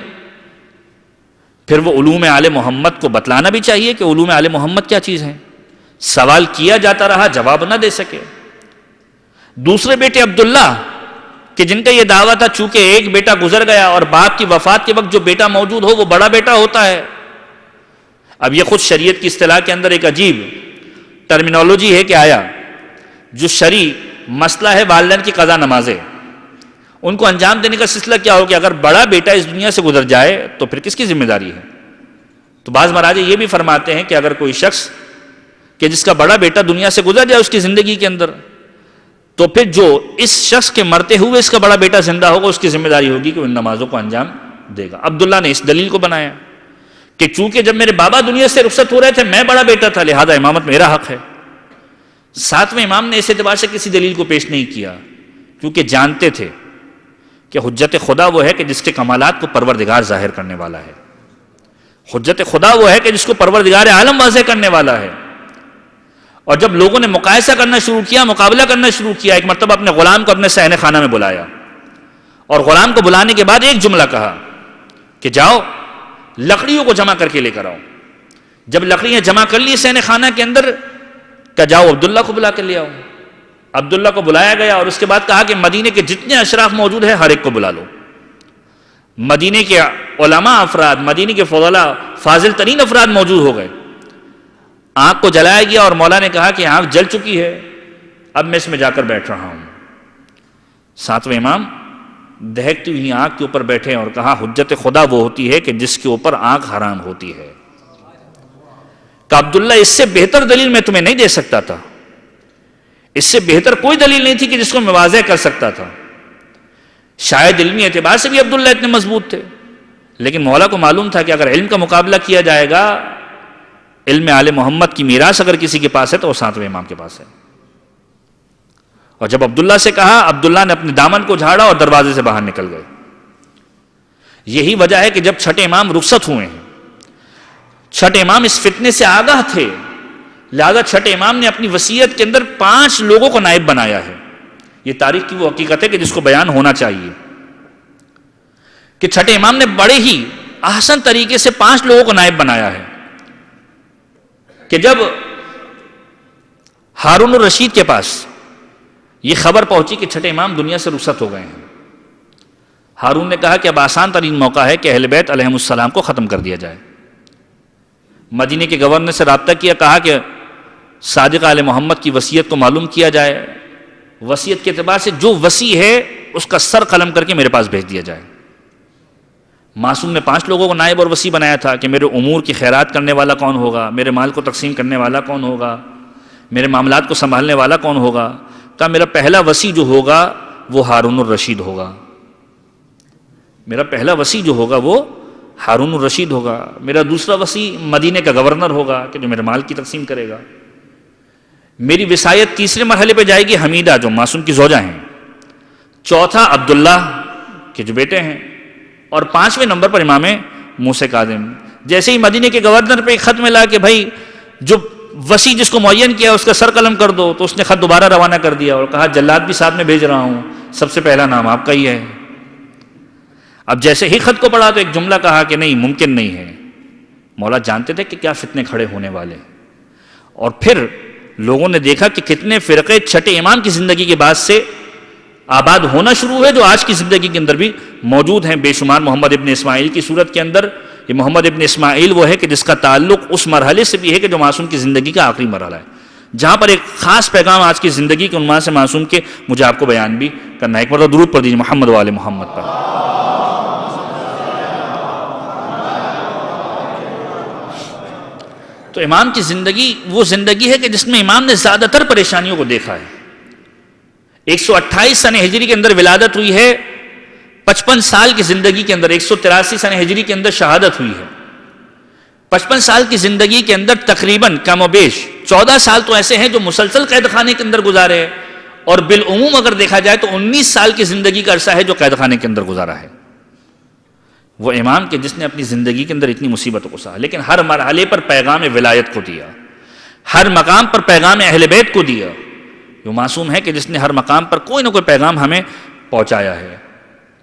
پھر وہ علوم آل محمد کو بتلانا بھی چاہیے کہ علوم آل محمد کیا چیز ہے۔ سوال کیا جاتا رہا، جواب نہ دے سکے۔ دوسرے بیٹے عبداللہ کہ جن کا یہ دعویٰ تھا چونکہ ایک بیٹا گزر گیا اور باپ کی وفات کے وقت جو بیٹا موجود ہو وہ بڑا بیٹا ہوتا ہے۔ اب یہ خود شریعت کی اصطلاح کے اندر ایک عجیب ٹرمینالوجی ہے کہ آیا جو شرعی مسئلہ ہے والدین کی قضا نمازیں، ان کو انجام دینے کا سلسلہ کیا ہو کہ اگر بڑا بیٹا اس دنیا سے گزر جائے تو پھر کس کی ذمہ داری ہے؟ تو بعض مراجع یہ بھی فرماتے ہیں کہ اگر کوئی شخص کہ جس کا بڑا بیٹا دنیا سے گزر جائے اس کی زندگی کے اندر، تو پھر جو اس شخص کے مرتے ہوئے اس کا بڑا بیٹا زندہ ہوگا اس کی ذمہ داری ہوگی کہ وہ ان نمازوں کو انجام دے گا۔ عبداللہ نے اس دلیل کو بنایا کہ چونکہ جب میرے بابا دنیا سے رخصت ہو رہے تھے میں بڑا بیٹا تھا، لہذا امامت میرا حق ہے۔ ساتویں امام نے اس اعتبار سے کسی دلیل کو پیش نہیں کیا کیونکہ جانتے تھے کہ حجت خدا وہ ہے کہ جس کے کمالات کو پروردگار ظاہر کرنے والا ہے۔ حجت خدا وہ ہے کہ جس کو پروردگار عالم واضح کرنے والا ہے۔ اور جب لوگوں نے مقایسہ کرنا شروع کیا، مقابلہ کرنا شروع کیا، ایک مرتبہ اپنے غلام کو اپنے صحن خانہ میں بلایا اور غلام کو بلانے کے بعد ایک جملہ کہا کہ جاؤ لکڑیوں کو جمع کر کے لے کر آؤ۔ جب لکڑیاں جمع کر لی صحن خانہ کے اندر کہ جاؤ عبداللہ کو بلا کر لے آؤ۔ عبداللہ کو بلایا گیا اور اس کے بعد کہا کہ مدینے کے جتنے اشراف موجود ہیں ہر ایک کو بلا لو۔ مدینے کے علماء افراد، مدینے کے فضلاء، فاضل ترین افراد موجود ہو گئے۔ آنکھ کو جلایا گیا اور مولا نے کہا کہ آنکھ جل چکی ہے، اب میں اس میں جا کر بیٹھ رہا ہوں۔ ساتویں امام دہکتی ہوئی آنکھ کے اوپر بیٹھے اور کہا حجت خدا وہ ہوتی ہے کہ جس کے اوپر آنکھ حرام ہوتی ہے۔ کہ عبداللہ اس سے بہتر دلیل میں تمہیں نہیں دے سکتا تھا، اس سے بہتر کوئی دلیل نہیں تھی کہ جس کو میں واضح کر سکتا تھا۔ شاید علمی اعتبار سے بھی عبداللہ اتنے مضبوط تھے، لیکن مولا کو معلوم تھا کہ اگر علم کا مقابلہ کیا جائے گا، علم آل محمد کی میراث اگر کسی کے پاس ہے تو وہ ساتویں امام کے پاس ہے۔ اور جب عبداللہ سے کہا، عبداللہ نے اپنے دامن کو جھاڑا اور دروازے سے باہر نکل گئے۔ یہی وجہ ہے کہ جب چھٹے امام رخصت ہوئے ہیں، چھٹے امام اس فتنے سے آگاہ تھے، لہذا چھٹے امام نے اپنی وصیت کے اندر 5 لوگوں کو نائب بنایا ہے۔ یہ تاریخ کی وہ حقیقت ہے کہ جس کو بیان ہونا چاہیے کہ چھٹے امام نے بڑے ہی احسن طریقے سے 5 لوگوں کو نائب بنایا ہے کہ جب ہارون الرشید کے پاس یہ خبر پہنچی کہ چھٹے امام دنیا سے رخصت ہو گئے ہیں، ہارون نے کہا کہ اب آسان ترین موقع ہے کہ اہل بیت علیہم السلام کو ختم کر دیا جائے۔ مدینے کے گورنر سے رابطہ کیا، کہا کہ صادق آل محمد کی وصیت کو معلوم کیا جائے، وصیت کے اعتبار سے جو وصی ہے اس کا سر قلم کر کے میرے پاس بھیج دیا جائے۔ معصوم نے 5 لوگوں کو نائب اور وصی بنایا تھا کہ میرے امور کی خیرات کرنے والا کون ہوگا، میرے مال کو تقسیم کرنے والا کون ہوگا، میرے معاملات کو سنبھالنے والا کون ہوگا۔ کہا میرا پہلا وصی جو ہوگا وہ ہارون الرشید ہوگا، میرا پہلا وصی جو ہوگا وہ ہارون الرشید ہوگا، میرا دوسرا وصی مدینے کا گورنر ہوگا کہ جو میرے مال کی تقسیم کرے گا، میری وصایت تیسرے مرحلے پہ جائے گی حمیدہ جو معصوم کی زوجہ ہیں، چوتھا عبداللہ کے جو بیٹے ہیں، اور 5ویں نمبر پر امام موسیٰ کاظم۔ جیسے ہی مدینے کے گورنر پہ ایک خط ملا کہ بھائی جو وصی جس کو معین کیا اس کا سر قلم کر دو، تو اس نے خط دوبارہ روانہ کر دیا اور کہا جلاد بھی ساتھ میں بھیج رہا ہوں، سب سے پہلا نام آپ کا ہی ہے۔ اب جیسے ہی خط کو پڑھا تو ایک جملہ کہا کہ نہیں، ممکن نہیں ہے۔ مولا جانتے تھے کہ کیا فتنے کھڑے ہونے والے، اور پھر لوگوں نے دیکھا کہ کتنے فرقے چھٹے امام کی زندگی کے بعد سے آباد ہونا شروع ہوئے جو آج کی زندگی کے اندر بھی موجود ہیں بے شمار۔ محمد ابن اسماعیل کی صورت کے اندر یہ محمد ابن اسماعیل وہ ہے کہ جس کا تعلق اس مرحلے سے بھی ہے کہ جو معصوم کی زندگی کا آخری مرحلہ ہے، جہاں پر ایک خاص پیغام آج کی زندگی کے عنوان سے معصوم کے مجھے آپ کو بیان بھی کرنا ہے۔ ایک مرتبہ درود پڑھ دیجیے محمد و آل محمد پر۔ تو امام کی زندگی وہ زندگی ہے کہ جس میں امام نے زیادہ تر پریشانیوں کو دیکھا ہے. 128 سن ہجری کے اندر ولادت ہوئی ہے، 55 سال کی زندگی کے اندر 183 سن ہجری کے اندر شہادت ہوئی ہے. 55 سال کی زندگی کے اندر تقریباً کم و بیش 14 سال تو ایسے ہیں جو مسلسل قید خانے کے اندر گزارے ہیں، اور بالعموم اگر دیکھا جائے تو 19 سال کی زندگی کا عرصہ ہے جو قید خانے کے اندر گزارا ہے. وہ امام کے جس نے اپنی زندگی کے اندر اتنی مصیبتوں کو سہا، لیکن ہر مرحلے پر پیغام ولایت کو دیا، ہر مقام پر پیغام اہل بیت کو دیا. وہ معصوم ہے کہ جس نے ہر مقام پر کوئی نہ کوئی پیغام ہمیں پہنچایا ہے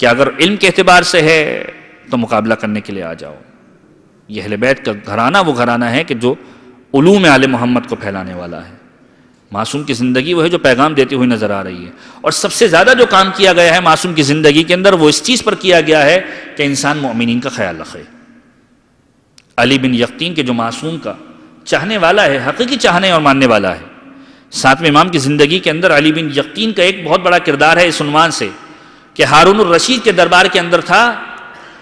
کہ اگر علم کے اعتبار سے ہے تو مقابلہ کرنے کے لیے آ جاؤ. یہ اہل بیت کا گھرانہ وہ گھرانہ ہے کہ جو علوم آل محمد کو پھیلانے والا ہے. معصوم کی زندگی وہ ہے جو پیغام دیتی ہوئی نظر آ رہی ہے. اور سب سے زیادہ جو کام کیا گیا ہے معصوم کی زندگی کے اندر وہ اس چیز پر کیا گیا ہے کہ انسان مومنین کا خیال رکھے. علی بن یقطین کے جو معصوم کا چاہنے والا ہے، حقیقی چاہنے اور ماننے والا ہے. ساتویں امام کی زندگی کے اندر علی بن یقطین کا ایک بہت بڑا کردار ہے اس عنوان سے کہ ہارون الرشید کے دربار کے اندر تھا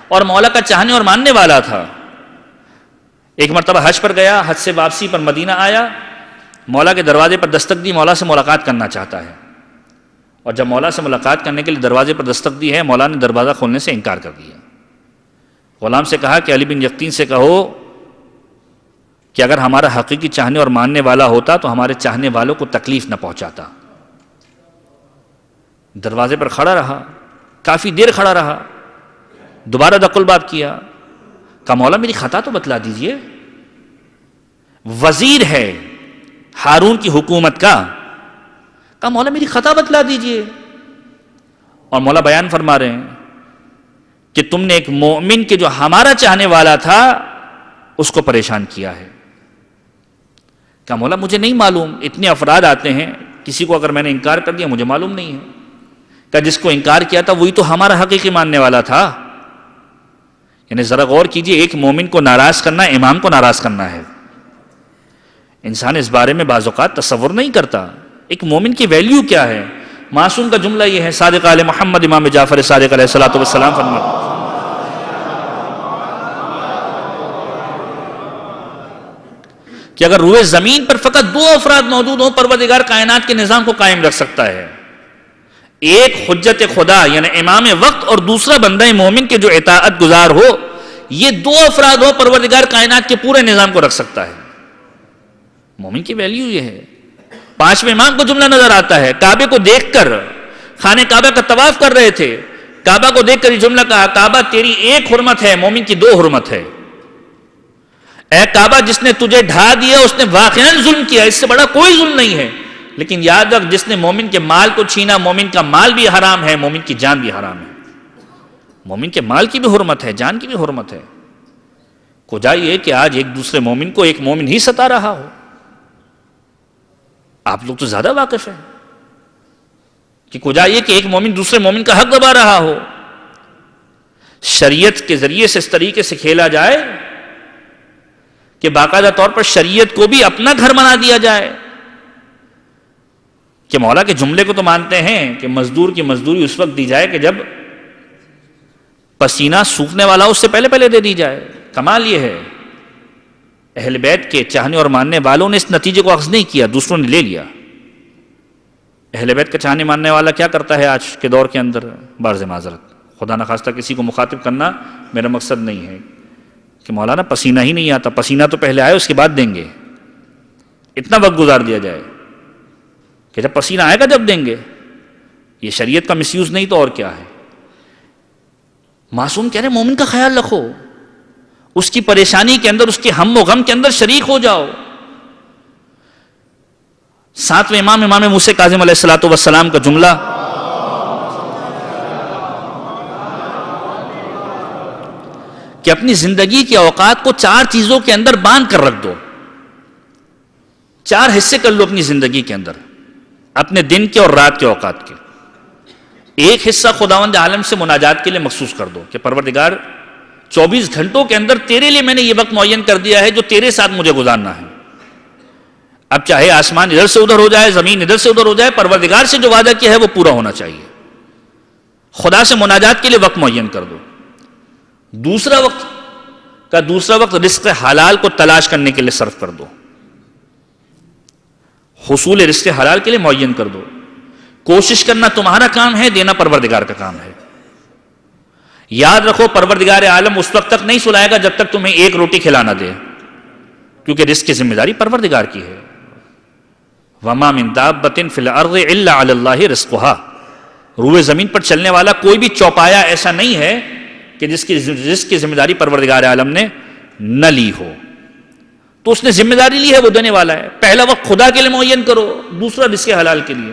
اور مولا کا چاہنے اور ماننے والا تھا. ایک مرتبہ حج پر گیا، حج سے واپسی پر مدینہ آیا، مولا کے دروازے پر دستک دی، مولا سے ملاقات کرنا چاہتا ہے. اور جب مولا سے ملاقات کرنے کے لیے دروازے پر دستک دی ہے، مولا نے دروازہ کھولنے سے انکار کر دیا. غلام سے کہا کہ علی بن یقطین سے کہو کہ اگر ہمارا حقیقی چاہنے اور ماننے والا ہوتا تو ہمارے چاہنے والوں کو تکلیف نہ پہنچاتا. دروازے پر کھڑا رہا، کافی دیر کھڑا رہا، دوبارہ دق الباب کیا، کہا مولا میری خطا تو بتلا دیجئے. وزیر ہے ہارون کی حکومت کا، کہا مولا میری خطا بتلا دیجئے. اور مولا بیان فرما رہے ہیں کہ تم نے ایک مومن کے جو ہمارا چاہنے والا تھا اس کو پریشان کیا ہے. کہا مولا مجھے نہیں معلوم، اتنے افراد آتے ہیں، کسی کو اگر میں نے انکار کر دیا مجھے معلوم نہیں ہے. کہا جس کو انکار کیا تھا وہی تو ہمارا حقیقی ماننے والا تھا. یعنی ذرا غور کیجئے، ایک مومن کو ناراض کرنا امام کو ناراض کرنا ہے. انسان اس بارے میں بعض اوقات تصور نہیں کرتا ایک مومن کی ویلیو کیا ہے. معصوم کا جملہ یہ ہے، صادق آل محمد امام جعفر صادق علیہ السلام فرماتے کہ اگر روئے زمین پر فقط 2 افراد موجود ہوں پروردگار کائنات کے نظام کو قائم رکھ سکتا ہے. ایک حجت خدا یعنی امام وقت اور دوسرا بندہ مومن کے جو اطاعت گزار ہو، یہ 2 افراد ہو پروردگار کائنات کے پورے نظام کو رکھ سکتا ہے. مومن کی ویلیو یہ ہے. 5ویں امام کو جملہ نظر آتا ہے، کعبے کو دیکھ کر خانہ کعبہ کا طواف کر رہے تھے، کعبہ کو دیکھ کر یہ جملہ کہا، کعبہ تیری ایک حرمت ہے، مومن کی 2 حرمت ہے. اے کعبہ جس نے تجھے ڈھا دیا اس نے واقعاً ظلم کیا، اس سے بڑا کوئی ظلم نہیں ہے. لیکن یاد رکھ جس نے مومن کے مال کو چھینا، مومن کا مال بھی حرام ہے، مومن کی جان بھی حرام ہے. مومن کے مال کی بھی حرمت ہے، جان کی بھی حرمت ہے. کجا یہ کہ آج ایک دوسرے مومن کو ایک مومن ہی ستا رہا ہو. آپ لوگ تو زیادہ واقف ہیں کہ کجا یہ کہ ایک مومن دوسرے مومن کا حق دبا رہا ہو. شریعت کے ذریعے سے اس طریقے سے کھیلا جائے کہ باقاعدہ طور پر شریعت کو بھی اپنا گھر بنا دیا جائے. کہ مولا کے جملے کو تو مانتے ہیں کہ مزدور کی مزدوری اس وقت دی جائے کہ جب پسینہ سوکھنے والا اس سے پہلے دے دی جائے. کمال یہ ہے اہل بیت کے چاہنے اور ماننے والوں نے اس نتیجے کو اخذ نہیں کیا، دوسروں نے لے لیا. اہل بیت کا چاہنے ماننے والا کیا کرتا ہے آج کے دور کے اندر؟ بعض معذرت، خدا نخواستہ کسی کو مخاطب کرنا میرا مقصد نہیں ہے کہ مولانا پسینہ ہی نہیں آتا، پسینہ تو پہلے آئے اس کے بعد دیں گے. اتنا وقت گزار دیا جائے کہ جب پسینہ آئے گا جب دیں گے. یہ شریعت کا مس یوز نہیں تو اور کیا ہے. معصوم کہہ رہے مومن کا خیال رکھو، اس کی پریشانی کے اندر، اس کے ہم و غم کے اندر شریک ہو جاؤ. 7ویں امام موسیٰ کاظم علیہ السلام کا جملہ کہ اپنی زندگی کے اوقات کو 4 چیزوں کے اندر باندھ کر رکھ دو. 4 حصے کر لو اپنی زندگی کے اندر، اپنے دن کے اور رات کے اوقات کے. ایک حصہ خداوند عالم سے مناجات کے لیے مخصوص کر دو کہ پروردگار 24 گھنٹوں کے اندر تیرے لیے میں نے یہ وقت معین کر دیا ہے جو تیرے ساتھ مجھے گزارنا ہے. اب چاہے آسمان ادھر سے ادھر ہو جائے، زمین ادھر سے ادھر ہو جائے، پروردگار سے جو وعدہ کیا ہے وہ پورا ہونا چاہیے. خدا سے مناجات کے لیے وقت معین کر دو. دوسرا وقت کا دوسرا وقت رزق حلال کو تلاش کرنے کے لیے صرف کر دو، حصول رزق حلال کے لیے معین کر دو. کوشش کرنا تمہارا کام ہے، دینا پروردگار کا کام ہے. یاد رکھو پروردگار عالم اس وقت تک نہیں سلائے گا جب تک تمہیں ایک روٹی کھلانا دے، کیونکہ رزق کی ذمہ داری پروردگار کی ہے. وما من دابۃ فی الارض الا علی اللہ رزقها. روئے زمین پر چلنے والا کوئی بھی چوپایا ایسا نہیں ہے کہ جس کی رزق کی ذمہ داری پروردگار عالم نے نہ لی ہو. تو اس نے ذمہ داری لی ہے، وہ دینے والا ہے. پہلا وقت خدا کے لیے معین کرو، دوسرا رزق حلال کے لیے.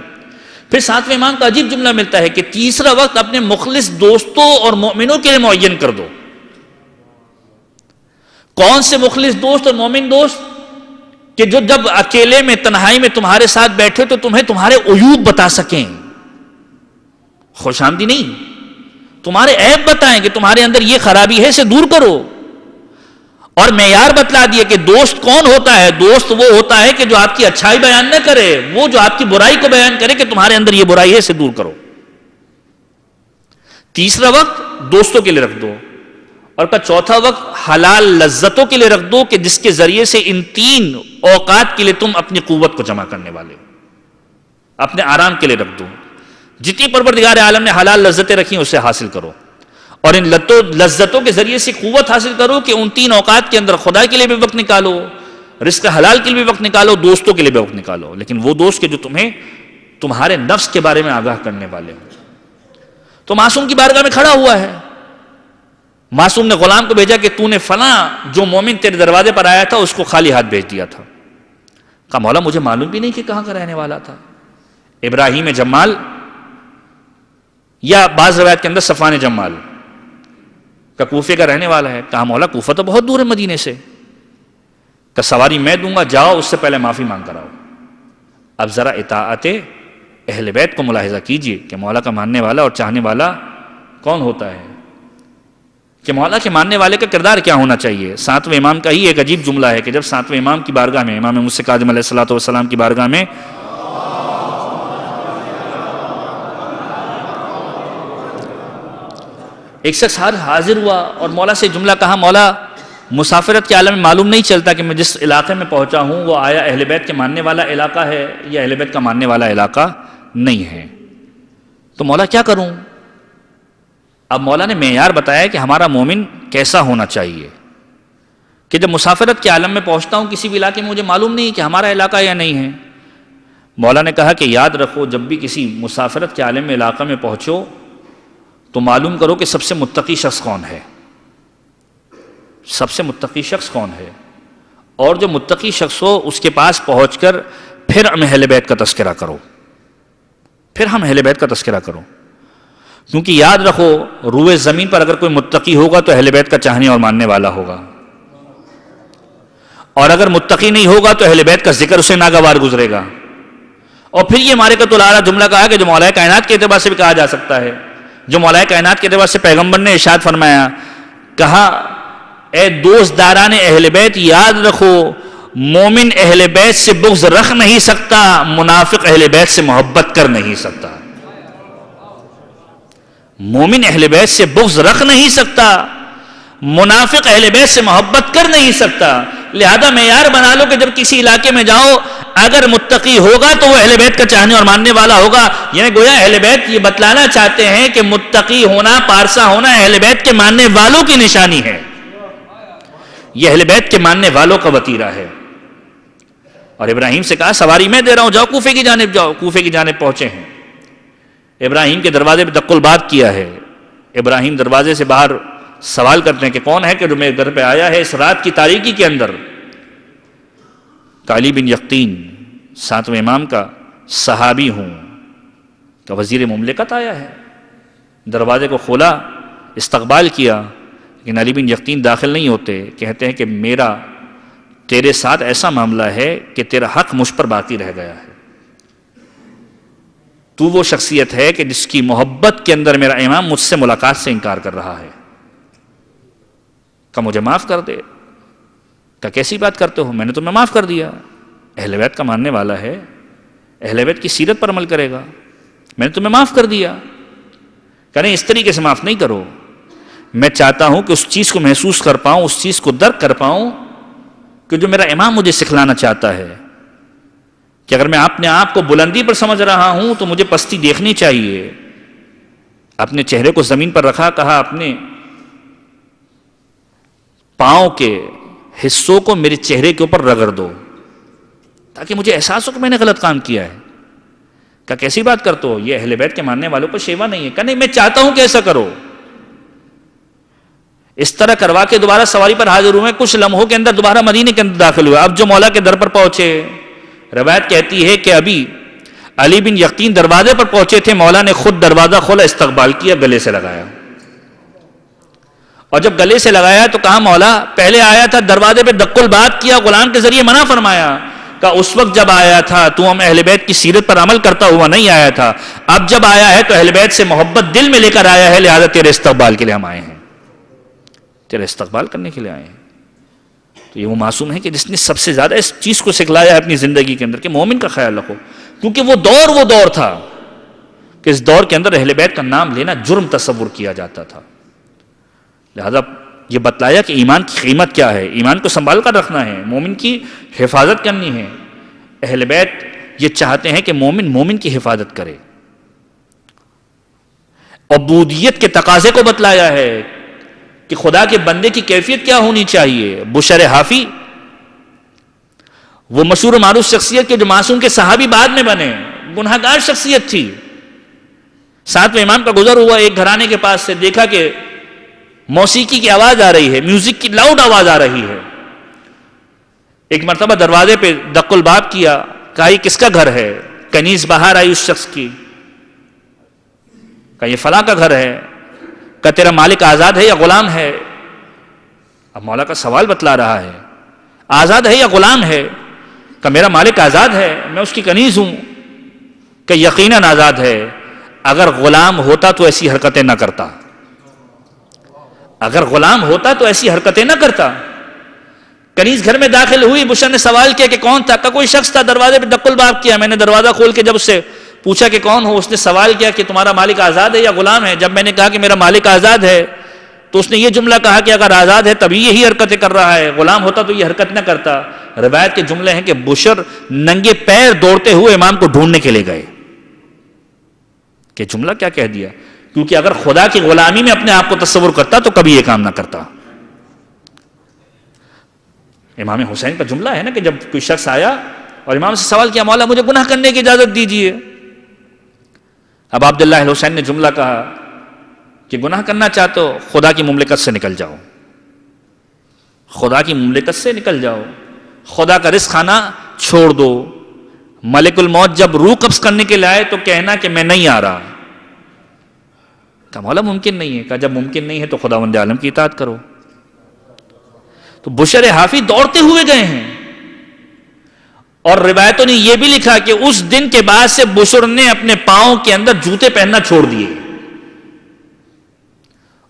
پھر ساتویں امام کا عجیب جملہ ملتا ہے کہ تیسرا وقت اپنے مخلص دوستوں اور مومنوں کے لیے معین کر دو. کون سے مخلص دوست اور مومن دوست؟ کہ جو جب اکیلے میں تنہائی میں تمہارے ساتھ بیٹھے تو تمہیں تمہارے عیوب بتا سکیں، خوش آمدی نہیں، تمہارے عیب بتائیں کہ تمہارے اندر یہ خرابی ہے، اسے دور کرو. اور معیار بتلا دیا کہ دوست کون ہوتا ہے. دوست وہ ہوتا ہے کہ جو آپ کی اچھائی بیان نہ کرے، وہ جو آپ کی برائی کو بیان کرے کہ تمہارے اندر یہ برائی ہے، اسے دور کرو. تیسرا وقت دوستوں کے لیے رکھ دو. اور کا چوتھا وقت حلال لذتوں کے لیے رکھ دو کہ جس کے ذریعے سے ان 3 اوقات کے لیے تم اپنی قوت کو جمع کرنے والے ہو. اپنے آرام کے لیے رکھ دو. جتنی پروردگار عالم نے حلال لذتیں رکھی ہیں اسے حاصل کرو، اور ان لذتوں کے ذریعے سے قوت حاصل کرو کہ ان 3 اوقات کے اندر خدا کے لیے بھی وقت نکالو، رزق حلال کے لیے بھی وقت نکالو، دوستوں کے لیے بھی وقت نکالو. لیکن وہ دوست کے جو تمہیں تمہارے نفس کے بارے میں آگاہ کرنے والے ہوں. تو معصوم کی بارگاہ میں کھڑا ہوا ہے. معصوم نے غلام کو بھیجا کہ تو نے فلاں جو مومن تیرے دروازے پر آیا تھا اس کو خالی ہاتھ بھیج دیا تھا. کہا مولا مجھے معلوم بھی نہیں کہ کہاں کا رہنے والا تھا. ابراہیم جمال، یا بعض روایت کے اندر صفوان جمال کا کوفے کا رہنے والا ہے. کہا مولا کوفہ تو بہت دور ہے مدینے سے. کہ سواری میں دوں گا، جاؤ اس سے پہلے معافی مانگ کر آؤ. اب ذرا اطاعت اہل بیت کو ملاحظہ کیجئے کہ مولا کا ماننے والا اور چاہنے والا کون ہوتا ہے، کہ مولا کے ماننے والے کا کردار کیا ہونا چاہیے. 7ویں امام کا ہی ایک عجیب جملہ ہے کہ جب 7ویں امام کی بارگاہ میں، امام موسیٰ کاظم علیہ السلام کی بارگاہ میں ایک شخص حاضر ہوا اور مولا سے جملہ کہا، مولا مسافرت کے عالم میں معلوم نہیں چلتا کہ میں جس علاقے میں پہنچا ہوں وہ آیا اہل بیت کے ماننے والا علاقہ ہے یا اہل بیت کا ماننے والا علاقہ نہیں ہے، تو مولا کیا کروں. اب مولا نے معیار بتایا کہ ہمارا مومن کیسا ہونا چاہیے، کہ جب مسافرت کے عالم میں پہنچتا ہوں کسی بھی علاقے میں مجھے معلوم نہیں کہ ہمارا علاقہ یا نہیں ہے. مولا نے کہا کہ یاد رکھو جب بھی کسی مسافرت کے عالم میں علاقہ میں پہنچو تو معلوم کرو کہ سب سے متقی شخص کون ہے، سب سے متقی شخص کون ہے. اور جو متقی شخص ہو اس کے پاس پہنچ کر پھر ہم اہل بیت کا تذکرہ کرو، پھر ہم اہل بیت کا تذکرہ کرو. کیونکہ یاد رکھو روئے زمین پر اگر کوئی متقی ہوگا تو اہل بیت کا چاہنے اور ماننے والا ہوگا، اور اگر متقی نہیں ہوگا تو اہل بیت کا ذکر اسے ناگوار گزرے گا. اور پھر یہ مارکۃ العریٰ جملہ کہا کہ جو مولا کائنات کے اعتبار سے بھی کہا جا سکتا ہے، جو مولا کائنات کے اعتبار سے پیغمبر نے ارشاد فرمایا، کہا اے دوست داران اہل بیت یاد رکھو مومن اہل بیت سے بغض رکھ نہیں سکتا، منافق اہل بیت سے محبت کر نہیں سکتا. مومن اہل بیت سے بغض رکھ نہیں سکتا، منافق اہل بیت سے محبت کر نہیں سکتا. لہذا معیار بنا لو کہ جب کسی علاقے میں جاؤ اگر متقی ہوگا تو وہ اہل بیت کا چاہنے اور ماننے والا ہوگا. یعنی گویا اہل بیت یہ بتلانا چاہتے ہیں کہ متقی ہونا، پارسا ہونا اہل بیت کے ماننے والوں کی نشانی ہے، یہ اہل بیت کے ماننے والوں کا وتیرہ ہے. اور ابراہیم سے کہا سواری میں دے رہا ہوں، جاؤ کوفے کی جانب جاؤ. کوفے کی جانب پہنچے ہیں، ابراہیم کے دروازے پہ دق الباب کیا ہے. ابراہیم دروازے سے باہر سوال کرتے ہیں کہ کون ہے کہ جو میرے گھر پہ آیا ہے اس رات کی تاریکی کے اندر. علی بن یقطین 7ویں امام کا صحابی ہوں کہ وزیر مملکت آیا ہے. دروازے کو کھولا، استقبال کیا، لیکن علی بن یقطین داخل نہیں ہوتے. کہتے ہیں کہ میرا تیرے ساتھ ایسا معاملہ ہے کہ تیرا حق مجھ پر باقی رہ گیا ہے. تو وہ شخصیت ہے کہ جس کی محبت کے اندر میرا امام مجھ سے ملاقات سے انکار کر رہا ہے، کہ مجھے معاف کر دے. کہ کیسی بات کرتے ہو، میں نے تمہیں معاف کر دیا. اہل بیت کا ماننے والا ہے، اہل بیت کی سیرت پر عمل کرے گا، میں نے تمہیں معاف کر دیا. کہ نہیں اس طریقے سے معاف نہیں کرو. میں چاہتا ہوں کہ اس چیز کو محسوس کر پاؤں، اس چیز کو درک کر پاؤں کہ جو میرا امام مجھے سکھلانا چاہتا ہے، کہ اگر میں اپنے آپ کو بلندی پر سمجھ رہا ہوں تو مجھے پستی دیکھنی چاہیے. اپنے چہرے کو زمین پر رکھا، کہا اپنے پاؤں کے حصوں کو میرے چہرے کے اوپر رگڑ دو تاکہ مجھے احساس ہو کہ میں نے غلط کام کیا ہے. کہا کیسی بات کرتے ہو، یہ اہل بیت کے ماننے والوں پر شیوا نہیں ہے. کہا نہیں، میں چاہتا ہوں کہ ایسا کرو. اس طرح کروا کے دوبارہ سواری پر حاضر ہوئے. کچھ لمحوں کے اندر دوبارہ مدینے کے اندر داخل ہوئے. اب جو مولا کے در پر پہنچے، روایت کہتی ہے کہ ابھی علی بن یقین دروازے پر پہنچے تھے، مولا نے خود دروازہ کھولا، استقبال کیا، گلے سے لگایا. اور جب گلے سے لگایا تو کہا مولا پہلے آیا تھا دروازے پہ دق الباب کیا، غلام کے ذریعے منع فرمایا. کہا اس وقت جب آیا تھا تو ہم اہل بیت کی سیرت پر عمل کرتا ہوا نہیں آیا تھا، اب جب آیا ہے تو اہل بیت سے محبت دل میں لے کر آیا ہے، لہذا تیرے استقبال کے لیے ہم آئے ہیں، تیرے استقبال کرنے کے لیے آئے ہیں. تو یہ وہ معصوم ہے کہ جس نے سب سے زیادہ اس چیز کو سکھلایا ہے اپنی زندگی کے اندر کہ مومن کا خیال رکھو. کیونکہ وہ دور تھا کہ اس دور کے اندر اہل بیت کا نام لینا جرم تصور کیا جاتا تھا. لہذا یہ بتلایا کہ ایمان کی قیمت کیا ہے، ایمان کو سنبھال کر رکھنا ہے، مومن کی حفاظت کرنی ہے. اہل بیت یہ چاہتے ہیں کہ مومن کی حفاظت کرے. عبودیت کے تقاضے کو بتلایا ہے کہ خدا کے بندے کی کیفیت کیا ہونی چاہیے. بشر حافی وہ مشہور و معروف شخصیت کے جو معصوم کے صحابی بعد میں بنے، گناہگار شخصیت تھی. ساتویں امام کا گزر ہوا، ایک گھرانے کے پاس سے دیکھا کہ موسیقی کی آواز آ رہی ہے، میوزک کی لاؤڈ آواز آ رہی ہے. ایک مرتبہ دروازے پہ دق الباب کیا، کہا یہ کس کا گھر ہے؟ کنیز باہر آئی اس شخص کی، کہا یہ فلاں کا گھر ہے. کہا تیرا مالک آزاد ہے یا غلام ہے؟ اب مولا کا سوال بتلا رہا ہے، آزاد ہے یا غلام ہے؟ کہا میرا مالک آزاد ہے، میں اس کی کنیز ہوں. کہ یقیناً آزاد ہے، اگر غلام ہوتا تو ایسی حرکتیں نہ کرتا، اگر غلام ہوتا تو ایسی حرکتیں نہ کرتا. کنیز گھر میں داخل ہوئی، بشر نے سوال کیا کہ کون تھا؟ کہ کوئی شخص تھا، دروازے پہ دق الباب کیا. میں نے دروازہ کھول کے جب اس سے پوچھا کہ کون ہو، اس نے سوال کیا کہ تمہارا مالک آزاد ہے یا غلام ہے. جب میں نے کہا کہ میرا مالک آزاد ہے تو اس نے یہ جملہ کہا کہ اگر آزاد ہے تبھی یہی حرکتیں کر رہا ہے، غلام ہوتا تو یہ حرکت نہ کرتا. روایت کے جملے ہیں کہ بشر ننگے پیر دوڑتے ہوئے امام کو ڈھونڈنے کے لیے گئے. کہ جملہ کیا کہہ دیا، کیونکہ اگر خدا کی غلامی میں اپنے آپ کو تصور کرتا تو کبھی یہ کام نہ کرتا. امام حسین کا جملہ ہے نا کہ جب کوئی شخص آیا اور امام سے سوال کیا مولا مجھے گناہ کرنے کی اجازت دیجیے. اب عبداللہ حسین نے جملہ کہا کہ گناہ کرنا چاہتے ہو خدا کی مملکت سے نکل جاؤ، خدا کی مملکت سے نکل جاؤ، خدا کا رزق کھانا چھوڑ دو. ملک الموت جب روح قبض کرنے کے لیے آئے تو کہنا کہ میں نہیں آ رہا. کہا مولا ممکن نہیں ہے. کہا جب ممکن نہیں ہے تو خداوند عالم کی اطاعت کرو. تو بشر حافی دوڑتے ہوئے گئے ہیں، اور روایتوں نے یہ بھی لکھا کہ اس دن کے بعد سے بشر نے اپنے پاؤں کے اندر جوتے پہننا چھوڑ دیے.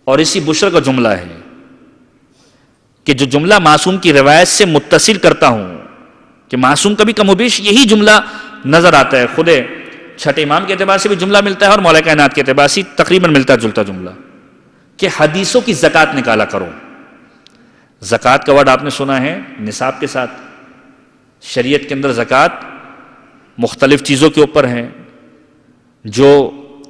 اور اسی بشر کا جملہ ہے کہ جو جملہ معصوم کی روایت سے متصل کرتا ہوں کہ معصوم کا بھی کم و بیش یہی جملہ نظر آتا ہے. خود چھٹے امام کے اعتبار سے بھی جملہ ملتا ہے اور مولا کائنات کے اعتبار سے تقریباً ملتا جلتا جملہ کہ حدیثوں کی زکوٰۃ نکالا کرو. زکوٰۃ کا ورڈ آپ نے سنا ہے نصاب کے ساتھ. شریعت کے اندر زکوٰۃ مختلف چیزوں کے اوپر ہیں، جو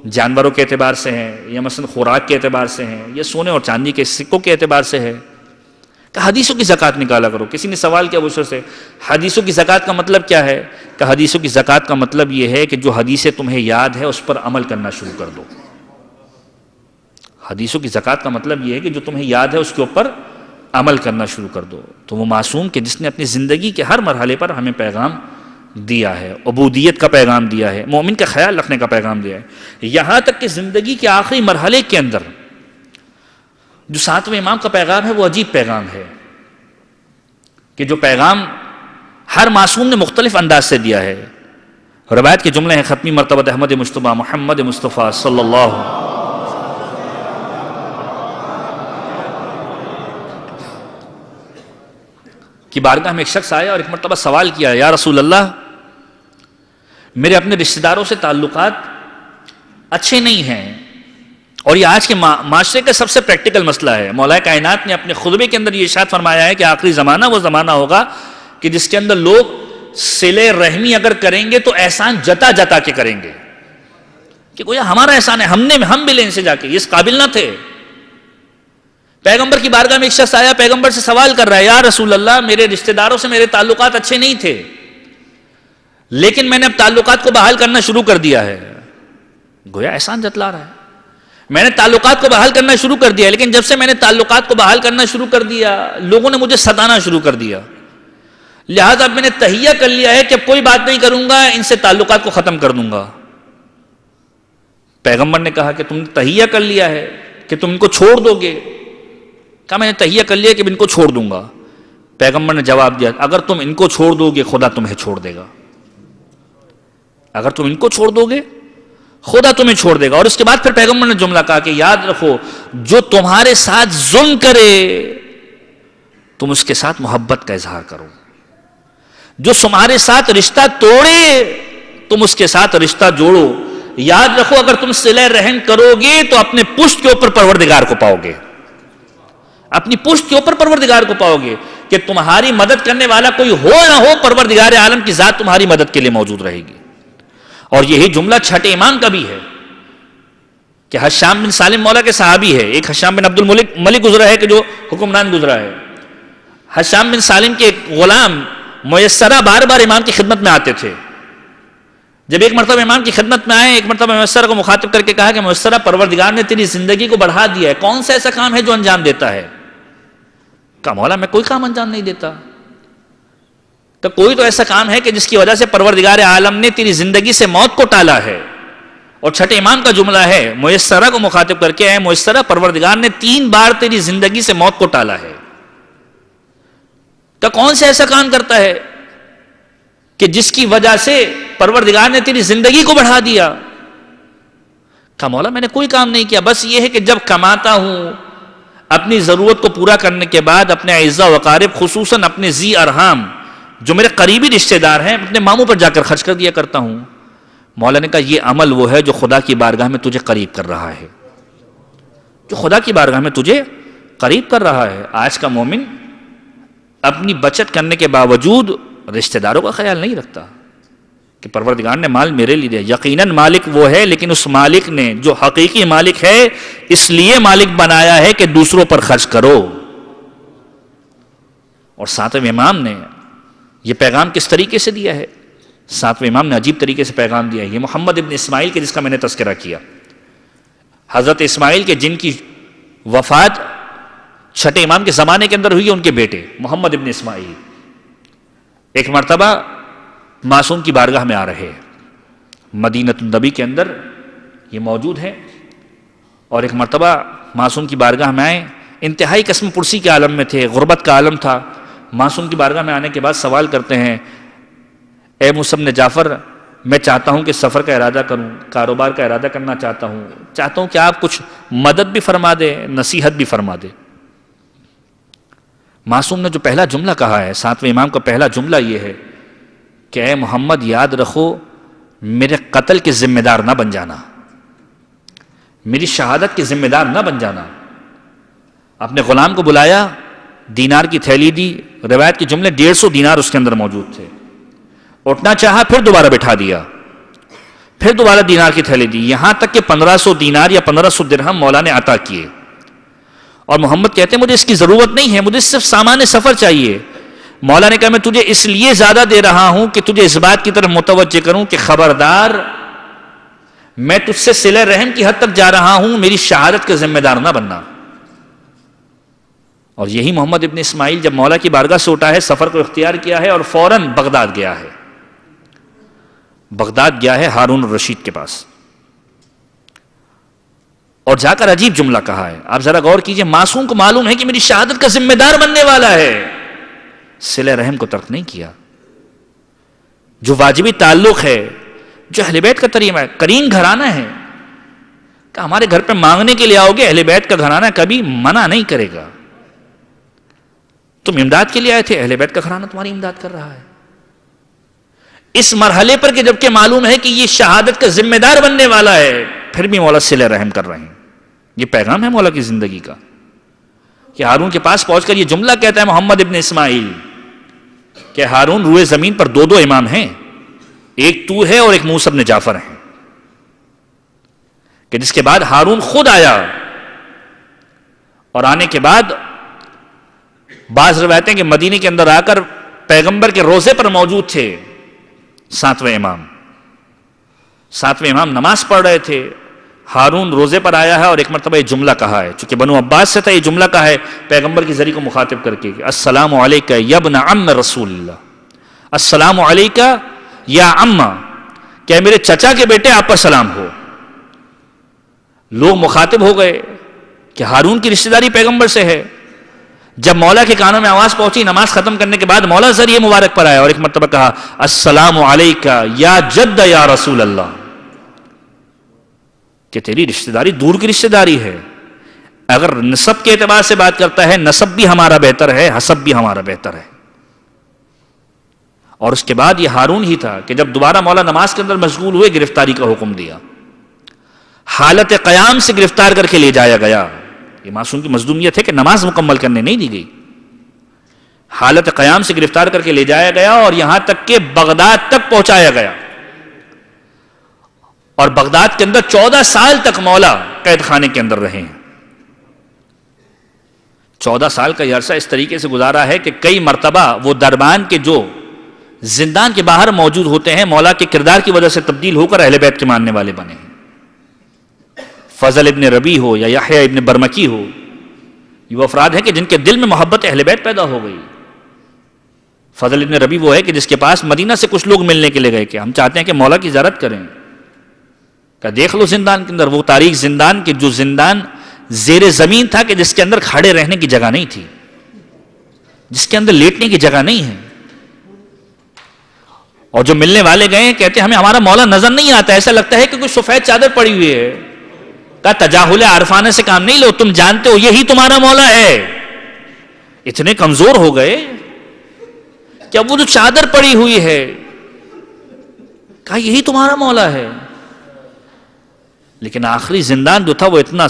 جانوروں کے اعتبار سے ہیں، یا مثلا خوراک کے اعتبار سے ہیں، یا سونے اور چاندی کے سکوں کے اعتبار سے ہے. کہ حدیثوں کی زکوٰۃ نکالا کرو. کسی نے سوال کیا بشر سے حدیثوں کی زکوٰۃ کا مطلب کیا ہے؟ کہ حدیثوں کی زکوٰۃ کا مطلب یہ ہے کہ جو حدیثیں تمہیں یاد ہے اس پر عمل کرنا شروع کر دو. حدیثوں کی زکوٰۃ کا مطلب یہ ہے کہ جو تمہیں یاد ہے اس کے اوپر عمل کرنا شروع کر دو. تو وہ معصوم کہ جس نے اپنی زندگی کے ہر مرحلے پر ہمیں پیغام دیا ہے، عبودیت کا پیغام دیا ہے، مومن کا خیال رکھنے کا پیغام دیا ہے. یہاں تک کہ زندگی کے آخری مرحلے کے اندر جو ساتویں امام کا پیغام ہے وہ عجیب پیغام ہے کہ جو پیغام ہر معصوم نے مختلف انداز سے دیا ہے. روایت کے جملے ہیں ختمی مرتبہ احمد مصطفیٰ محمد مصطفیٰ صلی اللہ کی بارگاہ میں ایک شخص آیا اور ایک مرتبہ سوال کیا یا رسول اللہ میرے اپنے رشتہ داروں سے تعلقات اچھے نہیں ہیں اور یہ آج کے معاشرے کا سب سے پریکٹیکل مسئلہ ہے. مولا کائنات نے اپنے خطبے کے اندر یہ ارشاد فرمایا ہے کہ آخری زمانہ وہ زمانہ ہوگا کہ جس کے اندر لوگ صلہ رحمی اگر کریں گے تو احسان جتا جتا کے کریں گے کہ گویا ہمارا احسان ہے, ہم ملے ان سے جا کے, یہ اس قابل نہ تھے. پیغمبر کی بارگاہ میں ایک شخص آیا, پیغمبر سے سوال کر رہا ہے, یا رسول اللہ میرے رشتہ داروں سے میرے تعلقات اچھے نہیں تھے, لیکن میں نے اب تعلقات کو بحال کرنا شروع کر دیا ہے. گویا احسان جتلا رہا ہے, میں نے تعلقات کو بحال کرنا شروع کر دیا, لیکن جب سے میں نے تعلقات کو بحال کرنا شروع کر دیا لوگوں نے مجھے ستانا شروع کر دیا, لہذا اب میں نے تہیہ کر لیا ہے کہ اب کوئی بات نہیں کروں گا, ان سے تعلقات کو ختم کر دوں گا. پیغمبر نے کہا کہ تم نے تہیہ کر لیا ہے کہ تم ان کو چھوڑ دو گے؟ کہا میں نے تہیہ کر لیا کہ ان کو چھوڑ دوں گا. پیغمبر نے جواب دیا, اگر تم ان کو چھوڑ دو گے خدا تمہیں چھوڑ دے گا. اگر تم ان کو چھوڑ دو گے خدا تمہیں چھوڑ دے گا. اور اس کے بعد پھر پیغمبر نے جملہ کہا کہ یاد رکھو, جو تمہارے ساتھ ظلم کرے تم اس کے ساتھ محبت کا اظہار کرو, جو تمہارے ساتھ رشتہ توڑے تم اس کے ساتھ رشتہ جوڑو. یاد رکھو اگر تم صلہ رحم کرو گے تو اپنے پشت کے اوپر پروردگار کو پاؤ گے, اپنی پشت کے اوپر پروردگار کو پاؤ گے, کہ تمہاری مدد کرنے والا کوئی ہو نہ ہو, پروردگار عالم کی ذات تمہاری مدد کے لیے موجود رہے گی. اور یہی جملہ چھٹے امام کا بھی ہے کہ حشام بن سالم مولا کے صحابی ہے, ایک حشام بن عبد الملک گزرا ہے کہ جو حکمران گزرا ہے. حشام بن سالم کے ایک غلام میسرہ بار بار امام کی خدمت میں آتے تھے. جب ایک مرتبہ امام کی خدمت میں آئے, ایک مرتبہ میسرہ کو مخاطب کر کے کہا کہ میسرہ, پروردگار نے تیری زندگی کو بڑھا دیا ہے, کون سا ایسا کام ہے جو انجام دیتا ہے؟ کہا مولا میں کوئی کام انجام نہیں دیتا. تو کوئی تو ایسا کام ہے کہ جس کی وجہ سے پروردگار عالم نے تیری زندگی سے موت کو ٹالا ہے. اور چھٹے امام کا جملہ ہے, میسرہ کو مخاطب کر کے, اے میسرہ پروردگار نے 3 بار تیری زندگی سے موت کو ٹالا ہے. تو کون سا ایسا کام کرتا ہے کہ جس کی وجہ سے پروردگار نے تیری زندگی کو بڑھا دیا؟ کہا مولا میں نے کوئی کام نہیں کیا, بس یہ ہے کہ جب کماتا ہوں اپنی ضرورت کو پورا کرنے کے بعد اپنے اعزاء و اقارب, خصوصاً اپنے ذی ارحام جو میرے قریبی رشتہ دار ہیں, اپنے ماموں پر جا کر خرچ کر دیا کرتا ہوں. مولا نے کہا یہ عمل وہ ہے جو خدا کی بارگاہ میں تجھے قریب کر رہا ہے, جو خدا کی بارگاہ میں تجھے قریب کر رہا ہے. آج کا مومن اپنی بچت کرنے کے باوجود رشتہ داروں کا خیال نہیں رکھتا کہ پروردگار نے مال میرے لیے دیا. یقیناً مالک وہ ہے, لیکن اس مالک نے جو حقیقی مالک ہے اس لیے مالک بنایا ہے کہ دوسروں پر خرچ کرو. اور ساتویں امام نے یہ پیغام کس طریقے سے دیا ہے؟ ساتویں امام نے عجیب طریقے سے پیغام دیا ہے. یہ محمد ابن اسماعیل کے, جس کا میں نے تذکرہ کیا, حضرت اسماعیل کے جن کی وفات چھٹے امام کے زمانے کے اندر ہوئی ہے, ان کے بیٹے محمد ابن اسماعیل ایک مرتبہ معصوم کی بارگاہ میں آ رہے ہیں, مدینۃ النبی کے اندر یہ موجود ہے. اور ایک مرتبہ معصوم کی بارگاہ میں آئے, انتہائی قسم پرسی کے عالم میں تھے, غربت کا عالم تھا. معصوم کی بارگاہ میں آنے کے بعد سوال کرتے ہیں, اے موسی بن جعفر میں چاہتا ہوں کہ سفر کا ارادہ کروں, کاروبار کا ارادہ کرنا چاہتا ہوں کہ آپ کچھ مدد بھی فرما دیں, نصیحت بھی فرما دیں. معصوم نے جو پہلا جملہ کہا ہے, ساتویں امام کا پہلا جملہ یہ ہے کہ اے محمد یاد رکھو میرے قتل کے ذمہ دار نہ بن جانا, میری شہادت کے ذمہ دار نہ بن جانا. اپنے غلام کو بلایا, دینار کی تھیلی دی, روایت کے جملے 150 دینار اس کے اندر موجود تھے. اٹھنا چاہا, پھر دوبارہ بٹھا دیا, پھر دوبارہ دینار کی تھیلی دی, یہاں تک کہ 1500 دینار یا 1500 درہم مولا نے عطا کیے. اور محمد کہتے ہیں مجھے اس کی ضرورت نہیں ہے, مجھے صرف سامان سفر چاہیے. مولا نے کہا میں تجھے اس لیے زیادہ دے رہا ہوں کہ تجھے اس بات کی طرف متوجہ کروں کہ خبردار میں تجھ سے صلہ رحم کی حد تک جا رہا ہوں, میری شہادت کا ذمہ دار نہ بننا. اور یہی محمد ابن اسماعیل جب مولا کی بارگاہ سے اٹھا ہے, سفر کو اختیار کیا ہے اور فوراً بغداد گیا ہے. بغداد گیا ہے ہارون الرشید کے پاس, اور جا کر عجیب جملہ کہا ہے. آپ ذرا غور کیجئے, معصوم کو معلوم ہے کہ میری شہادت کا ذمہ دار بننے والا ہے, صلہ رحم کو ترک نہیں کیا. جو واجبی تعلق ہے, جو اہل بیت کا کریم گھرانہ ہے, کہ ہمارے گھر پہ مانگنے کے لیے آؤ گے, اہل بیت کا گھرانہ کبھی منع نہیں کرے گا. تم امداد کے لیے آئے تھے, اہل بیت کا گھرانہ تمہاری امداد کر رہا ہے. اس مرحلے پر کہ جبکہ معلوم ہے کہ یہ شہادت کا ذمہ دار بننے والا ہے, پھر بھی مولا صلہ رحم کر رہے ہیں. یہ پیغام ہے مولا کی زندگی کا کہ ہارون کے پاس پہنچ کر یہ جملہ کہتا ہے محمد ابن اسماعیل کہ ہارون روئے زمین پر دو امام ہیں، ایک تو ہے اور ایک موسیٰ ابن جعفر ہیں. کہ جس کے بعد ہارون خود آیا، اور آنے کے بعد بعض روایتیں کہ مدینے کے اندر آ کر پیغمبر کے روضے پر موجود تھے ساتویں امام نماز پڑھ رہے تھے. ہارون روزے پر آیا ہے اور ایک مرتبہ یہ جملہ کہا ہے، چونکہ بنو عباس سے تھا، یہ جملہ کہا ہے پیغمبر کی ذریعے کو مخاطب کر کے، السلام علیکہ یا ابن عم رسول اللہ، السلام علیکہ یا عم، کہ میرے چچا کے بیٹے آپ پر سلام ہو. لوگ مخاطب ہو گئے کہ ہارون کی رشتہ داری پیغمبر سے ہے. جب مولا کے کانوں میں آواز پہنچی نماز ختم کرنے کے بعد، مولا ذریعے مبارک پر آیا اور ایک مرتبہ کہا السلام علیکہ یا جد یا رسول اللہ، کہ تیری رشتہ داری دور کی رشتہ داری ہے. اگر نسب کے اعتبار سے بات کرتا ہے، نسب بھی ہمارا بہتر ہے، حسب بھی ہمارا بہتر ہے. اور اس کے بعد یہ ہارون ہی تھا کہ جب دوبارہ مولا نماز کے اندر مشغول ہوئے گرفتاری کا حکم دیا، حالت قیام سے گرفتار کر کے لے جایا گیا. یہ معصوم کی مظلومیت ہے کہ نماز مکمل کرنے نہیں دی گئی، حالت قیام سے گرفتار کر کے لے جایا گیا اور یہاں تک کہ بغداد تک پہنچایا گیا. اور بغداد کے اندر 14 سال تک مولا قید خانے کے اندر رہے ہیں. 14 سال کا یہ عرصہ اس طریقے سے گزارا ہے کہ کئی مرتبہ وہ دربان کے جو زندان کے باہر موجود ہوتے ہیں مولا کے کردار کی وجہ سے تبدیل ہو کر اہل بیت کے ماننے والے بنے ہیں. فضل ابن ربی ہو یا یحییٰ ابن برمکی ہو، یہ وہ افراد ہیں کہ جن کے دل میں محبت اہل بیت پیدا ہو گئی. فضل ابن ربی وہ ہے کہ جس کے پاس مدینہ سے کچھ لوگ ملنے کے لیے گئے کہ ہم چاہتے ہیں کہ مولا کی زیارت کریں. کہ دیکھ لو زندان کے اندر وہ تاریخ زندان کے، جو زندان زیر زمین تھا کہ جس کے اندر کھڑے رہنے کی جگہ نہیں تھی، جس کے اندر لیٹنے کی جگہ نہیں ہے. اور جو ملنے والے گئے کہتے ہیں ہمیں ہمارا مولا نظر نہیں آتا، ایسا لگتا ہے کہ کوئی سفید چادر پڑی ہوئی ہے. کہا تجاہل عارفانہ سے کام نہیں لو، تم جانتے ہو یہی تمہارا مولا ہے. اتنے کمزور ہو گئے کہ اب وہ جو چادر پڑی ہوئی ہے، کہا یہی تمہارا مولا ہے. لیکن آخری زندان جو تھا وہ اتنا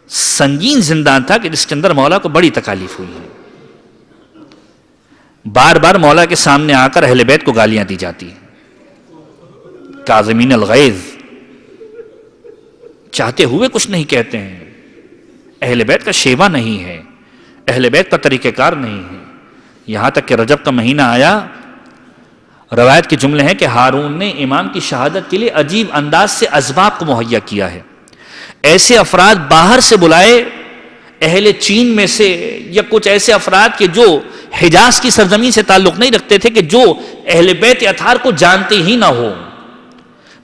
سنگین زندان تھا کہ جس کے اندر مولا کو بڑی تکالیف ہوئی ہے. بار بار مولا کے سامنے آ کر اہل بیت کو گالیاں دی جاتی ہیں. کاظمین الغیظ، چاہتے ہوئے کچھ نہیں کہتے ہیں. اہل بیت کا شیوا نہیں ہے، اہل بیت کا طریقہ کار نہیں ہے. یہاں تک کہ رجب کا مہینہ آیا، روایت کے جملے ہیں کہ ہارون نے امام کی شہادت کے لیے عجیب انداز سے اسباب کو مہیا کیا ہے. ایسے افراد باہر سے بلائے، اہل چین میں سے یا کچھ ایسے افراد کے جو حجاز کی سرزمین سے تعلق نہیں رکھتے تھے، کہ جو اہل بیت اطہار کو جانتے ہی نہ ہو.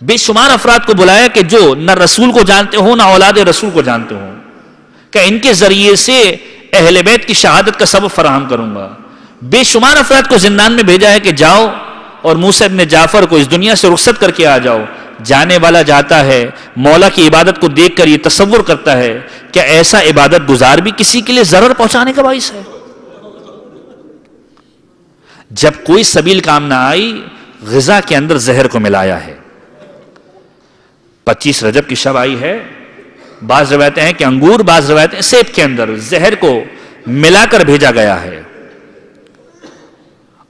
بے شمار افراد کو بلایا کہ جو نہ رسول کو جانتے ہو نہ اولاد رسول کو جانتے ہو، کہ ان کے ذریعے سے اہل بیت کی شہادت کا سبب فراہم کروں گا. بے شمار افراد کو زندان میں بھیجا ہے کہ جاؤ اور موسیٰ ابن جعفر کو اس دنیا سے رخصت کر کے آ جاؤ. جانے والا جاتا ہے، مولا کی عبادت کو دیکھ کر یہ تصور کرتا ہے کہ ایسا عبادت گزار بھی کسی کے لیے ضرر پہنچانے کا باعث ہے. جب کوئی سبیل کام نہ آئی، غذا کے اندر زہر کو ملایا ہے. 25 رجب کی شب آئی ہے، بعض روایتیں ہیں کہ انگور، بعض روایتیں سیب کے اندر زہر کو ملا کر بھیجا گیا ہے.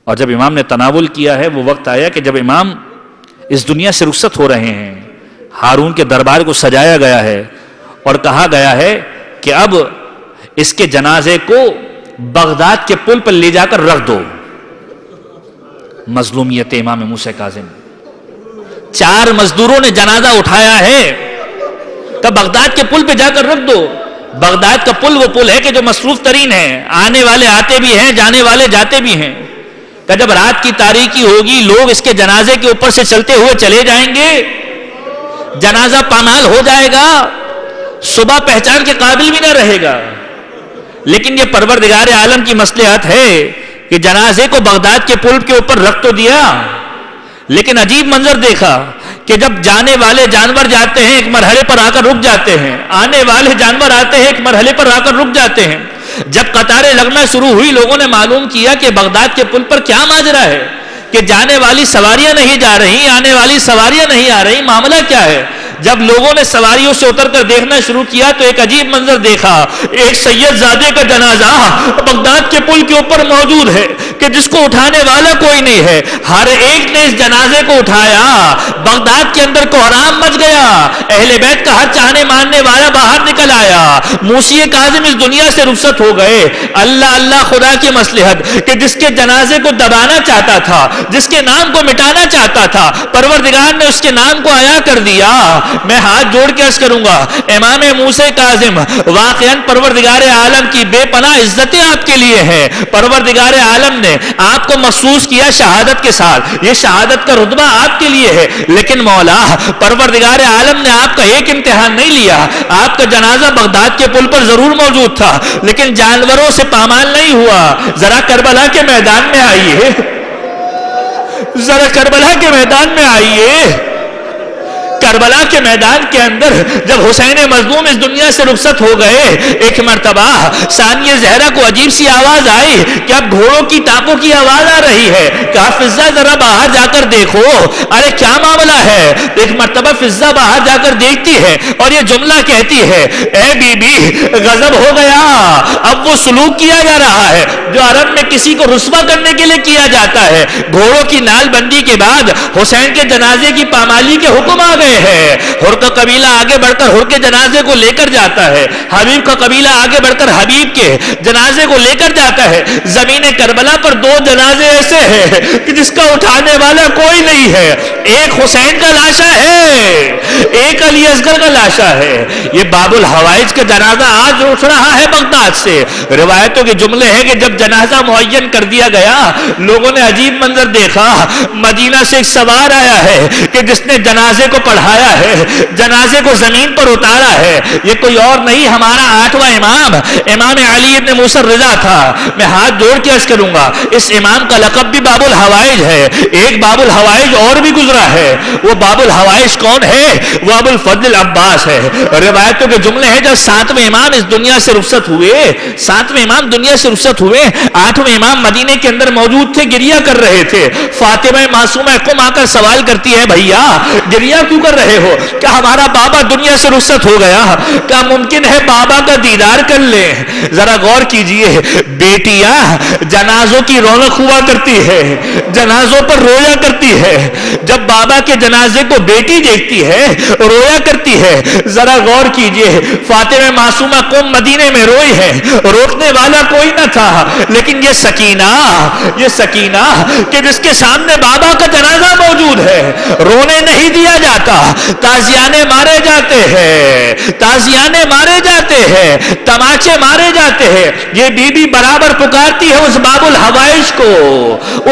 اور جب امام نے تناول کیا ہے، وہ وقت آیا کہ جب امام اس دنیا سے رخصت ہو رہے ہیں، ہارون کے دربار کو سجایا گیا ہے اور کہا گیا ہے کہ اب اس کے جنازے کو بغداد کے پل پر لے جا کر رکھ دو. مظلومیت امام موسیٰ کاظم، 4 مزدوروں نے جنازہ اٹھایا ہے، کہ بغداد کے پل پہ جا کر رکھ دو. بغداد کا پل وہ پل ہے کہ جو مصروف ترین ہے، آنے والے آتے بھی ہیں، جانے والے جاتے بھی ہیں. کہ جب رات کی تاریکی ہوگی، لوگ اس کے جنازے کے اوپر سے چلتے ہوئے چلے جائیں گے، جنازہ پامال ہو جائے گا، صبح پہچان کے قابل بھی نہ رہے گا. لیکن یہ پروردگار عالم کی مصلحت ہے کہ جنازے کو بغداد کے پل کے اوپر رکھ تو دیا، لیکن عجیب منظر دیکھا کہ جب جانے والے جانور جاتے ہیں ایک مرحلے پر آ کر رک جاتے ہیں، آنے والے جانور آتے ہیں ایک مرحلے پر آ کر رک جاتے ہیں. جب قطاریں لگنا شروع ہوئی، لوگوں نے معلوم کیا کہ بغداد کے پل پر کیا ماجرا ہے، کہ جانے والی سواریاں نہیں جا رہی، آنے والی سواریاں نہیں آ رہی، معاملہ کیا ہے. جب لوگوں نے سواریوں سے اتر کر دیکھنا شروع کیا تو ایک عجیب منظر دیکھا. ایک سید زادے کا جنازہ بغداد کے پل کے اوپر موجود ہے کہ جس کو اٹھانے والا کوئی نہیں ہے. ہر ایک نے اس جنازے کو اٹھایا. بغداد کے اندر کوہرام مچ گیا. اہل بیت کا حق چاہنے ماننے والا باہر نکل آیا. موسی کاظم اس دنیا سے رخصت ہو گئے. اللہ اللہ خدا کی مصلحت کہ جس کے جنازے کو دبانا چاہتا تھا, جس کے نام کو مٹانا چاہتا تھا, پروردگار نے اس کے نام کو عیا کر دیا. میں ہاتھ جوڑ کے عرض کروں گا امام موسی کاظم واقعاً پروردگار عالم کی بے پناہ عزتیں آپ کے لیے ہیں. پروردگار عالم نے آپ کو محسوس کیا شہادت کے ساتھ. یہ شہادت کا رتبہ آپ کے لیے ہے, لیکن مولا پروردگار عالم نے آپ کا ایک امتحان نہیں لیا. آپ کا جنازہ بغداد کے پل پر ضرور موجود تھا, لیکن جانوروں سے پامال نہیں ہوا. ذرا کربلا کے میدان میں آئیے, ذرا کربلا کے میدان میں آئیے. کربلا کے میدان کے اندر جب حسین مظلوم اس دنیا سے رخصت ہو گئے, ایک مرتبہ ثانیہ زہرا کو عجیب سی آواز آئی کہ اب گھوڑوں کی ٹانپوں کی آواز آ رہی ہے. کہا فضہ ذرا باہر جا کر دیکھو. ارے کیا معاملہ ہے؟ ایک مرتبہ فضہ باہر جا کر دیکھتی ہے اور یہ جملہ کہتی ہے اے بی بی غضب ہو گیا. اب وہ سلوک کیا جا رہا ہے جو عرب میں کسی کو رسوا کرنے کے لیے کیا جاتا ہے. گھوڑوں کی نال بندی کے بعد حسین کے جنازے کی پامالی کے حکم آ گئے ہے. ہر کا قبیلہ آگے بڑھ کر ہر کے جنازے کو لے کر جاتا ہے. حبیب کا قبیلہ آگے بڑھ کر حبیب کے جنازے کو لے کر جاتا ہے. زمین کربلا پر دو جنازے ایسے ہیں کہ جس کا اٹھانے والا کوئی نہیں ہے. ایک حسین کا لاشا ہے, ایک علی اصغر کا لاشا ہے. یہ باب الحوائج کا جنازہ آج اٹھ رہا ہے بغداد سے. روایتوں کے جملے ہیں کہ جب جنازہ معین کر دیا گیا لوگوں نے عجیب منظر دیکھا. مدینہ سے ایک سوار آیا ہے کہ جس نے جنازے کو پڑھایا ہے, جنازے کو زمین پر اتارا ہے. یہ کوئی اور نہیں ہمارا 8واں امام امام علی ابن موسیٰ رضا تھا. میں ہاتھ جوڑ کے عرض کروں گا اس امام کا لقب بھی باب الحوائج ہے. ایک باب الحوائج اور بھی گزرا ہے. وہ باب الحوائج کون ہے؟ وہ ابو الفضل عباس ہے. روایتوں کے جملے ہیں جب 7ویں امام اس دنیا سے رخصت ہوئے, 7ویں امام دنیا سے رخصت ہوئے, 8ویں امام مدینے کے اندر موجود تھے, گریہ کر رہے تھے. فاطمہ معصومہ قم آ کر سوال کرتی ہے بھیا گریہ کیوں کر رہے ہو؟ کہ ہمارا بابا دنیا سے رخصت ہو گیا. کیا ممکن ہے بابا کا دیدار کر لیں؟ ذرا غور کیجئے, بیٹیاں جنازوں کی رونق ہوا کرتی ہے, جنازوں پر رویا کرتی ہے. جب بابا کے جنازے کو بیٹی دیکھتی ہے رویا کرتی ہے. ذرا غور کیجئے, فاطمہ معصومہ قم مدینے میں روئی ہے, روکنے والا کوئی نہ تھا. لیکن یہ سکینہ کہ جس کے سامنے بابا کا جنازہ موجود ہے, رونے نہیں دیا جاتا, تازیانے مارے جاتے ہیں, تازیانے مارے جاتے ہیں, تماچے مارے جاتے ہیں. یہ بی بی برابر پکارتی ہے اس باب الحوائج کو,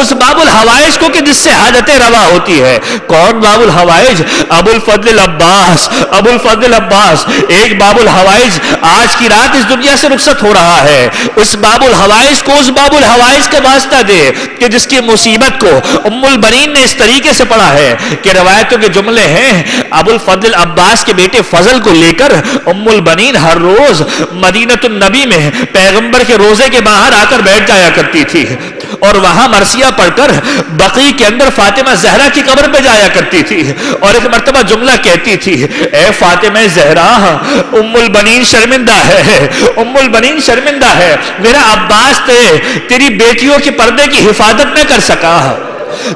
اس باب الحوائج کو کہ جس سے حاجتیں روا ہوتی ہے. کون باب الحوائج؟ ابو الفضل عباس. ابو الفضل عباس ایک باب الحوائج آج کی رات اس دنیا سے رخصت ہو رہا ہے. اس باب الحوائج کو اس باب الحوائج کا واسطہ دے کہ جس کی مصیبت کو ام البنین نے اس طریقے سے پڑھا ہے کہ روایتوں کے جملے ہیں ابو الفضل عباس کے بیٹے فضل کو لے کر ام البنین ہر روز مدینۃ النبی میں پیغمبر کے روزے کے باہر آ کر بیٹھ جایا کرتی تھی اور وہاں مرثیہ پڑھ کر بقیع کے اندر فاطمہ زہرا کی قبر پہ جایا کرتی تھی. اور ایک مرتبہ جملہ کہتی تھی اے فاطمہ زہرا ام البنین شرمندہ ہے, ام البنین شرمندہ ہے. میرا عباس تیری بیٹیوں کے پردے کی حفاظت نہ کر سکا,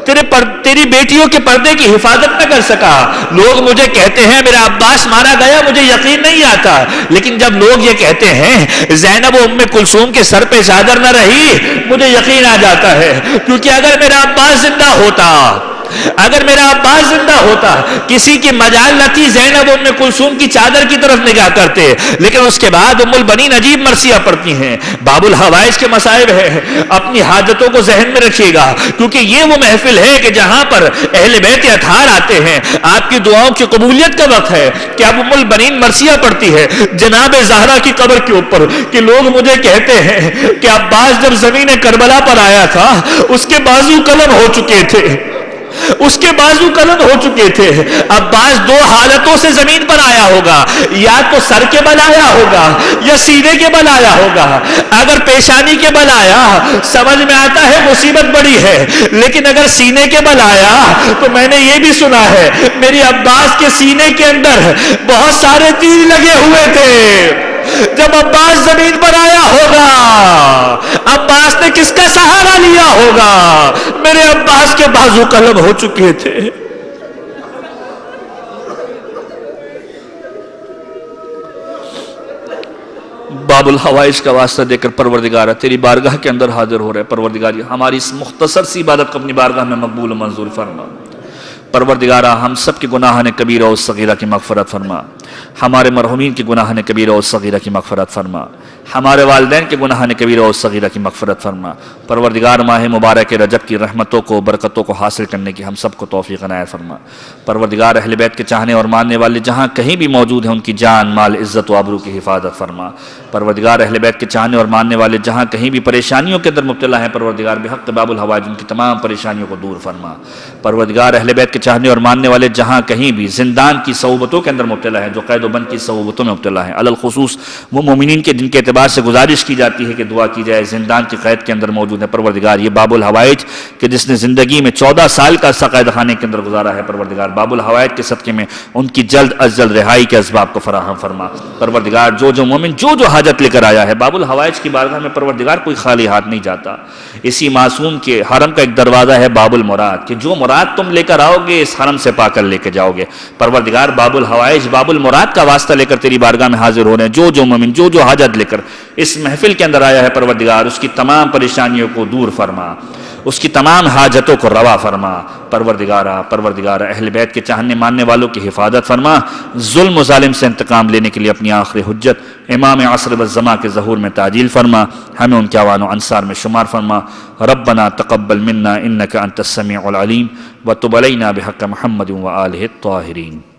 تیری بیٹیوں کے پردے کی حفاظت نہ کر سکا. لوگ مجھے کہتے ہیں میرا عباس مارا گیا, مجھے یقین نہیں آتا. لیکن جب لوگ یہ کہتے ہیں زینب و ام کلثوم کے سر پہ چادر نہ رہی, مجھے یقین آ جاتا ہے. کیونکہ اگر میرا عباس زندہ ہوتا, اگر میرا عباس زندہ ہوتا, کسی کی مجال نہ تھی زینب ام کلثوم کی چادر کی طرف نگاہ کرتے. لیکن اس کے بعد ام البنین عجیب مرثیہ پڑھتی ہیں. باب الحوائج کے مصائب ہے, اپنی حاجتوں کو ذہن میں رکھیے گا, کیونکہ یہ وہ محفل ہے کہ جہاں پر اہل بیت اطہار آتے ہیں. آپ کی دعاؤں کی قبولیت کا وقت ہے کہ اب ام البنین مرثیہ پڑھتی ہے جناب زہرا کی قبر کے اوپر کہ لوگ مجھے کہتے ہیں کہ عباس جب زمین کربلا پر آیا تھا اس کے بازو قلم ہو چکے تھے, اس کے بازو قلم ہو چکے تھے. عباس دو حالتوں سے زمین پر آیا ہوگا, یا تو سر کے بل آیا ہوگا یا سینے کے بل آیا ہوگا. اگر پیشانی کے بل آیا سمجھ میں آتا ہے مصیبت بڑی ہے, لیکن اگر سینے کے بل آیا تو میں نے یہ بھی سنا ہے میری عباس کے سینے کے اندر بہت سارے تیر لگے ہوئے تھے. جب عباس زمین پر آیا ہوگا, عباس نے کس کا سہارا لیا ہوگا؟ میرے عباس کے بازو قلم ہو چکے تھے. باب الحوائج کا واسطہ دے کر پروردگار تیری بارگاہ کے اندر حاضر ہو رہے. پروردگار ہماری اس مختصر سی عبادت کو اپنی بارگاہ میں مقبول و منظور فرما. پروردگارہ ہم سب کے گناہان کبیرہ و صغیرہ کی مغفرت فرما. ہمارے مرحومین کے گناہان کبیرہ و صغیرہ کی مغفرت فرما. ہمارے والدین کے گناہان کبیرہ و صغیرہ کی مغفرت فرما. پروردگار ماہ مبارک رجب کی رحمتوں کو برکتوں کو حاصل کرنے کی ہم سب کو توفیق عنایت فرما. پروردگار اہل بیت کے چاہنے اور ماننے والے جہاں کہیں بھی موجود ہیں ان کی جان مال عزت و آبرو کی حفاظت فرما. پروردگار اہل بیت کے چاہنے اور ماننے والے جہاں کہیں بھی پریشانیوں کے اندر مبتلا ہیں پروردگار بحق باب الحوائج ان کی تمام پریشانیوں کو دور فرما. پروردگار اہل بیت کے چاہنے اور ماننے والے جہاں کہیں بھی زندان کی صعوبتوں کے اندر مبتلا ہیں, جو قید و بند کی صعوبتوں میں مبتلا ہیں, الخصوص وہ مومنین کے جن کے اعتبار سے گزارش کی جاتی ہے کہ دعا کی جائے زندان کی قید کے اندر موجود ہے. پروردگار یہ باب الحوائج کہ جس نے زندگی میں 14 سال کا عرصہ قید خانے کے اندر گزارا ہے, پروردگار باب الحوائج کے صدقے میں ان کی جلد از جلد رہائی کے اسباب کو فراہم فرما. پروردگار جو مومن جو حاجت لے کر آیا ہے باب الحوائج کی بارگاہ میں پروردگار کوئی خالی ہاتھ نہیں جاتا. اسی معصوم کے حرم کا ایک دروازہ ہے باب المراد کہ جو مراد تم لے کر آؤ گے اس حرم سے پا کر لے کے جاؤ گے. پروردگار باب الحوائج باب المراد کا واسطہ لے کر تیری بارگاہ میں حاضر ہو رہے ہیں. جو مومن جو حاجت لے کر اس محفل کے اندر آیا ہے پروردگار اس کی تمام پریشانیوں کو دور فرما, اس کی تمام حاجتوں کو روا فرما. پروردگار اہل بیت کے چاہنے ماننے والوں کی حفاظت فرما. ظلم و ظالم سے انتقام لینے کے لیے اپنی آخری حجت امام عصر والزمان کے ظہور میں تعجیل فرما. ہمیں ان کے اعوان و انصار میں شمار فرما. ربنا تقبل منا انك انت السميع العليم وتب علينا بحق محمد وآلہ الطاہرین.